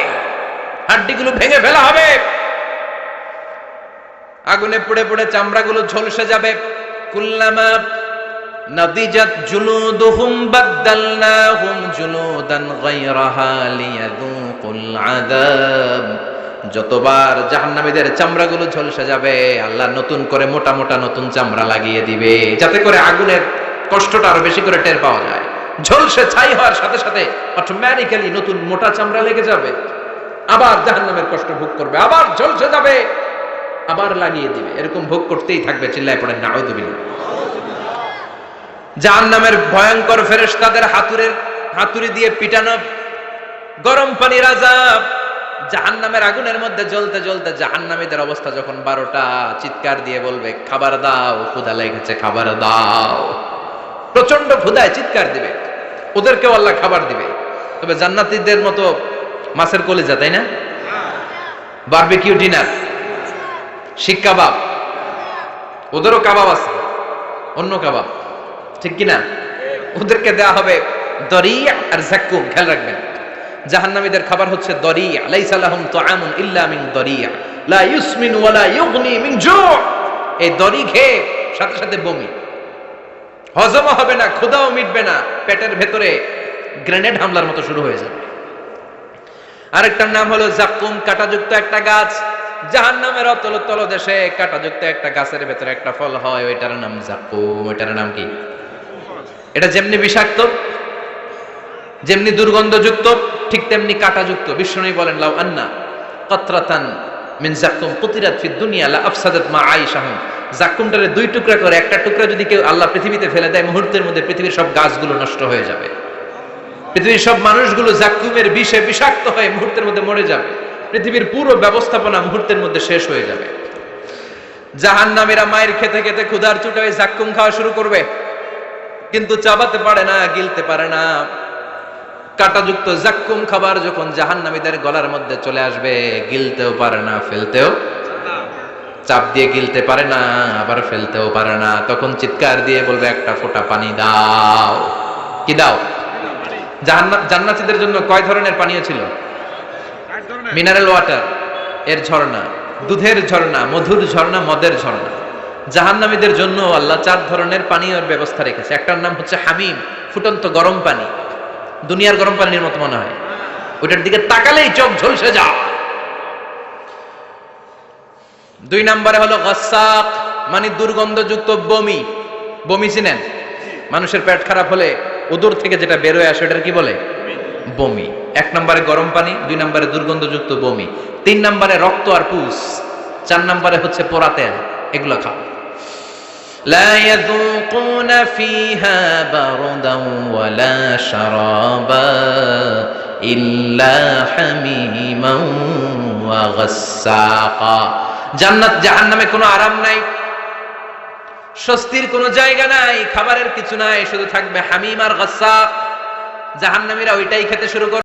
হাড্ডিগুলো ভেঙে ফেলা হবে, আগুনে পুড়ে পুড়ে চামড়াগুলো ঝলসে যাবে। কুল্লামা নাদিজাত জুলুদুহুম বাদদালনাহুম জুলুদান গায়রাহা লিয়াযুকুল আযাব। যতবার জাহান্নামীদের চামড়াগুলো ঝলসে যাবে, আল্লাহ নতুন করে মোটা মোটা নতুন চামড়া লাগিয়ে দিবে, যাতে করে আগুনের কষ্টটা আরো বেশি করে টের পাওয়া যায়। ঝলসে ছাই হওয়ার সাথে সাথে অটোমেটিক্যালি নতুন মোটা চামড়া লেগে যাবে, আবার জাহান্নামের কষ্ট ভোগ করবে, আবার ঝলসে যাবে, আবার লাগিয়ে দিবে। এরকম ভোগ করতেই থাকবে। চিল্লায় পড়েন নাউযুবিল্লাহ। জাহান্নামের ভয়ঙ্কর ফেরেশতাদের হাতুড়ি দিয়ে পিটানো, গরম পানির আযাব, জাহান্নামের আগুনের মধ্যে জ্বলতে জ্বলতে জাহান্নামীদের অবস্থা যখন 12টা, চিৎকার দিয়ে বলবে খাবার দাও, ক্ষুধা লেগেছে, খাবার দাও। প্রচন্ড ক্ষুধায় চিৎকার দিবে, ওদেরকেও আল্লাহ খাবার দিবে। তবে জান্নাতীদের মতো মাছের কলিজা, তাই না? বারবিকিউ ডিনার, শিক কাবাব, ওদেরও কাবাব আছে, অন্য কাবাব, ঠিক কিনা? ওদেরকে দেয়া হবে দরিয়া আর যাক্কুম। খেয়াল রাখবেন, জাহান্নামীদের খাবার হচ্ছে দরিয়া। লাইসা লাহুম তুআমুন ইল্লা মিন দরিয়া লা ইউসমিন ওয়া লা ইউগনি মিন জু'। এই দরি খেয়ে সাথে সাথে বমি, হজম হবে না, ক্ষুধাও মিটবে না, পেটের ভেতরে গ্রেনেড হামলার মতো শুরু হয়ে যাবে। আরেকটার নাম হলো যাক্কুম, কাঁটাযুক্ত একটা গাছ। জাহান্নামের অতল তলদেশে কাঁটাযুক্ত একটা গাছের ভেতরে একটা ফল হয়, ওইটার নাম যাক্কুম। ওইটার নাম কি? এটা যেমনি বিষাক্ত, যেমনি দুর্গন্ধযুক্ত, ঠিক তেমনি কাঁটাযুক্ত। বিষ্ণু বলেন লাউ আন্না কাতরাতান মিন যাক্কুম কুতিরাত ফিদ দুনিয়া লা আফসাদাত মা আইশাহুম। যাক্কুমটারে দুই টুকরা করে একটা টুকরা যদি কেউ আল্লাহ পৃথিবীতে ফেলে দেয়, মুহূর্তের মধ্যে পৃথিবীর সব গাছগুলো নষ্ট হয়ে যাবে, পৃথিবীর সব মানুষগুলো যাক্কুমের বিষে বিষাক্ত হয়ে মুহূর্তের মধ্যে মরে যাবে, পৃথিবীর পুরো ব্যবস্থাপনা মুহূর্তের মধ্যে শেষ হয়ে যাবে। জাহান্নামীরা মায়ের খেতে খেতে ক্ষুধার চোটে ওই যাক্কুম খাওয়া শুরু করবে, কিন্তু চাবাতে পারে না, গিলতে পারে না। কাঁটাযুক্ত যাক্কুম খাবার যখন জাহান্নামীদের গলার মধ্যে চলে আসবে, গিলতেও পারে না, ফেলতেও, চাপ দিয়ে গিলতে পারে না, আবার ফেলতেও পারে না। তখন চিৎকার দিয়ে বলবে একটা ফোঁটা পানি দাও। কি দাও? জান্নাতীদের জন্য কয় ধরনের পানীয় ছিল? মিনারেল ওয়াটার, এর ঝর্ণা, দুধের ঝর্ণা, মধুর ঝর্ণা, মদের ঝর্ণা। জাহান্নামীদের জন্য আল্লাহ 4 ধরনের পানীয়ের ব্যবস্থা রেখেছে। একটার নাম হচ্ছে হামিম, ফুটন্ত গরম পানি, দুনিয়ার গরম পানির মতো মনে হয়, ওইটার দিকে তাকালেই চোখ ঝলসে যায়। 2 নম্বরে হলো গাসাক, মানে দুর্গন্ধযুক্ত বমি। বমি চিনেন? মানুষের পেট খারাপ হলে উদর থেকে যেটা বের হয়ে আসে ওটার কি বলে? বমি। 1 নম্বরে গরম পানি, 2 নম্বরে দুর্গন্ধযুক্ত বমি, 3 নম্বরে রক্ত আর পুষ, 4 নম্বরে হচ্ছে পোড়া তেল। এগুলো খাও। لا يذوقون فيها بردا ولا شرابا إلا حميما وغساقا। জান্নাত জাহান্নামে কোনো আরাম নাই, স্বস্তির কোনো জায়গা নাই, খাবারের কিছু নাই, শুধু থাকবে হামিম আর গাসসাক। জাহান্নামীরা ওইটাই খেতে শুরু করে।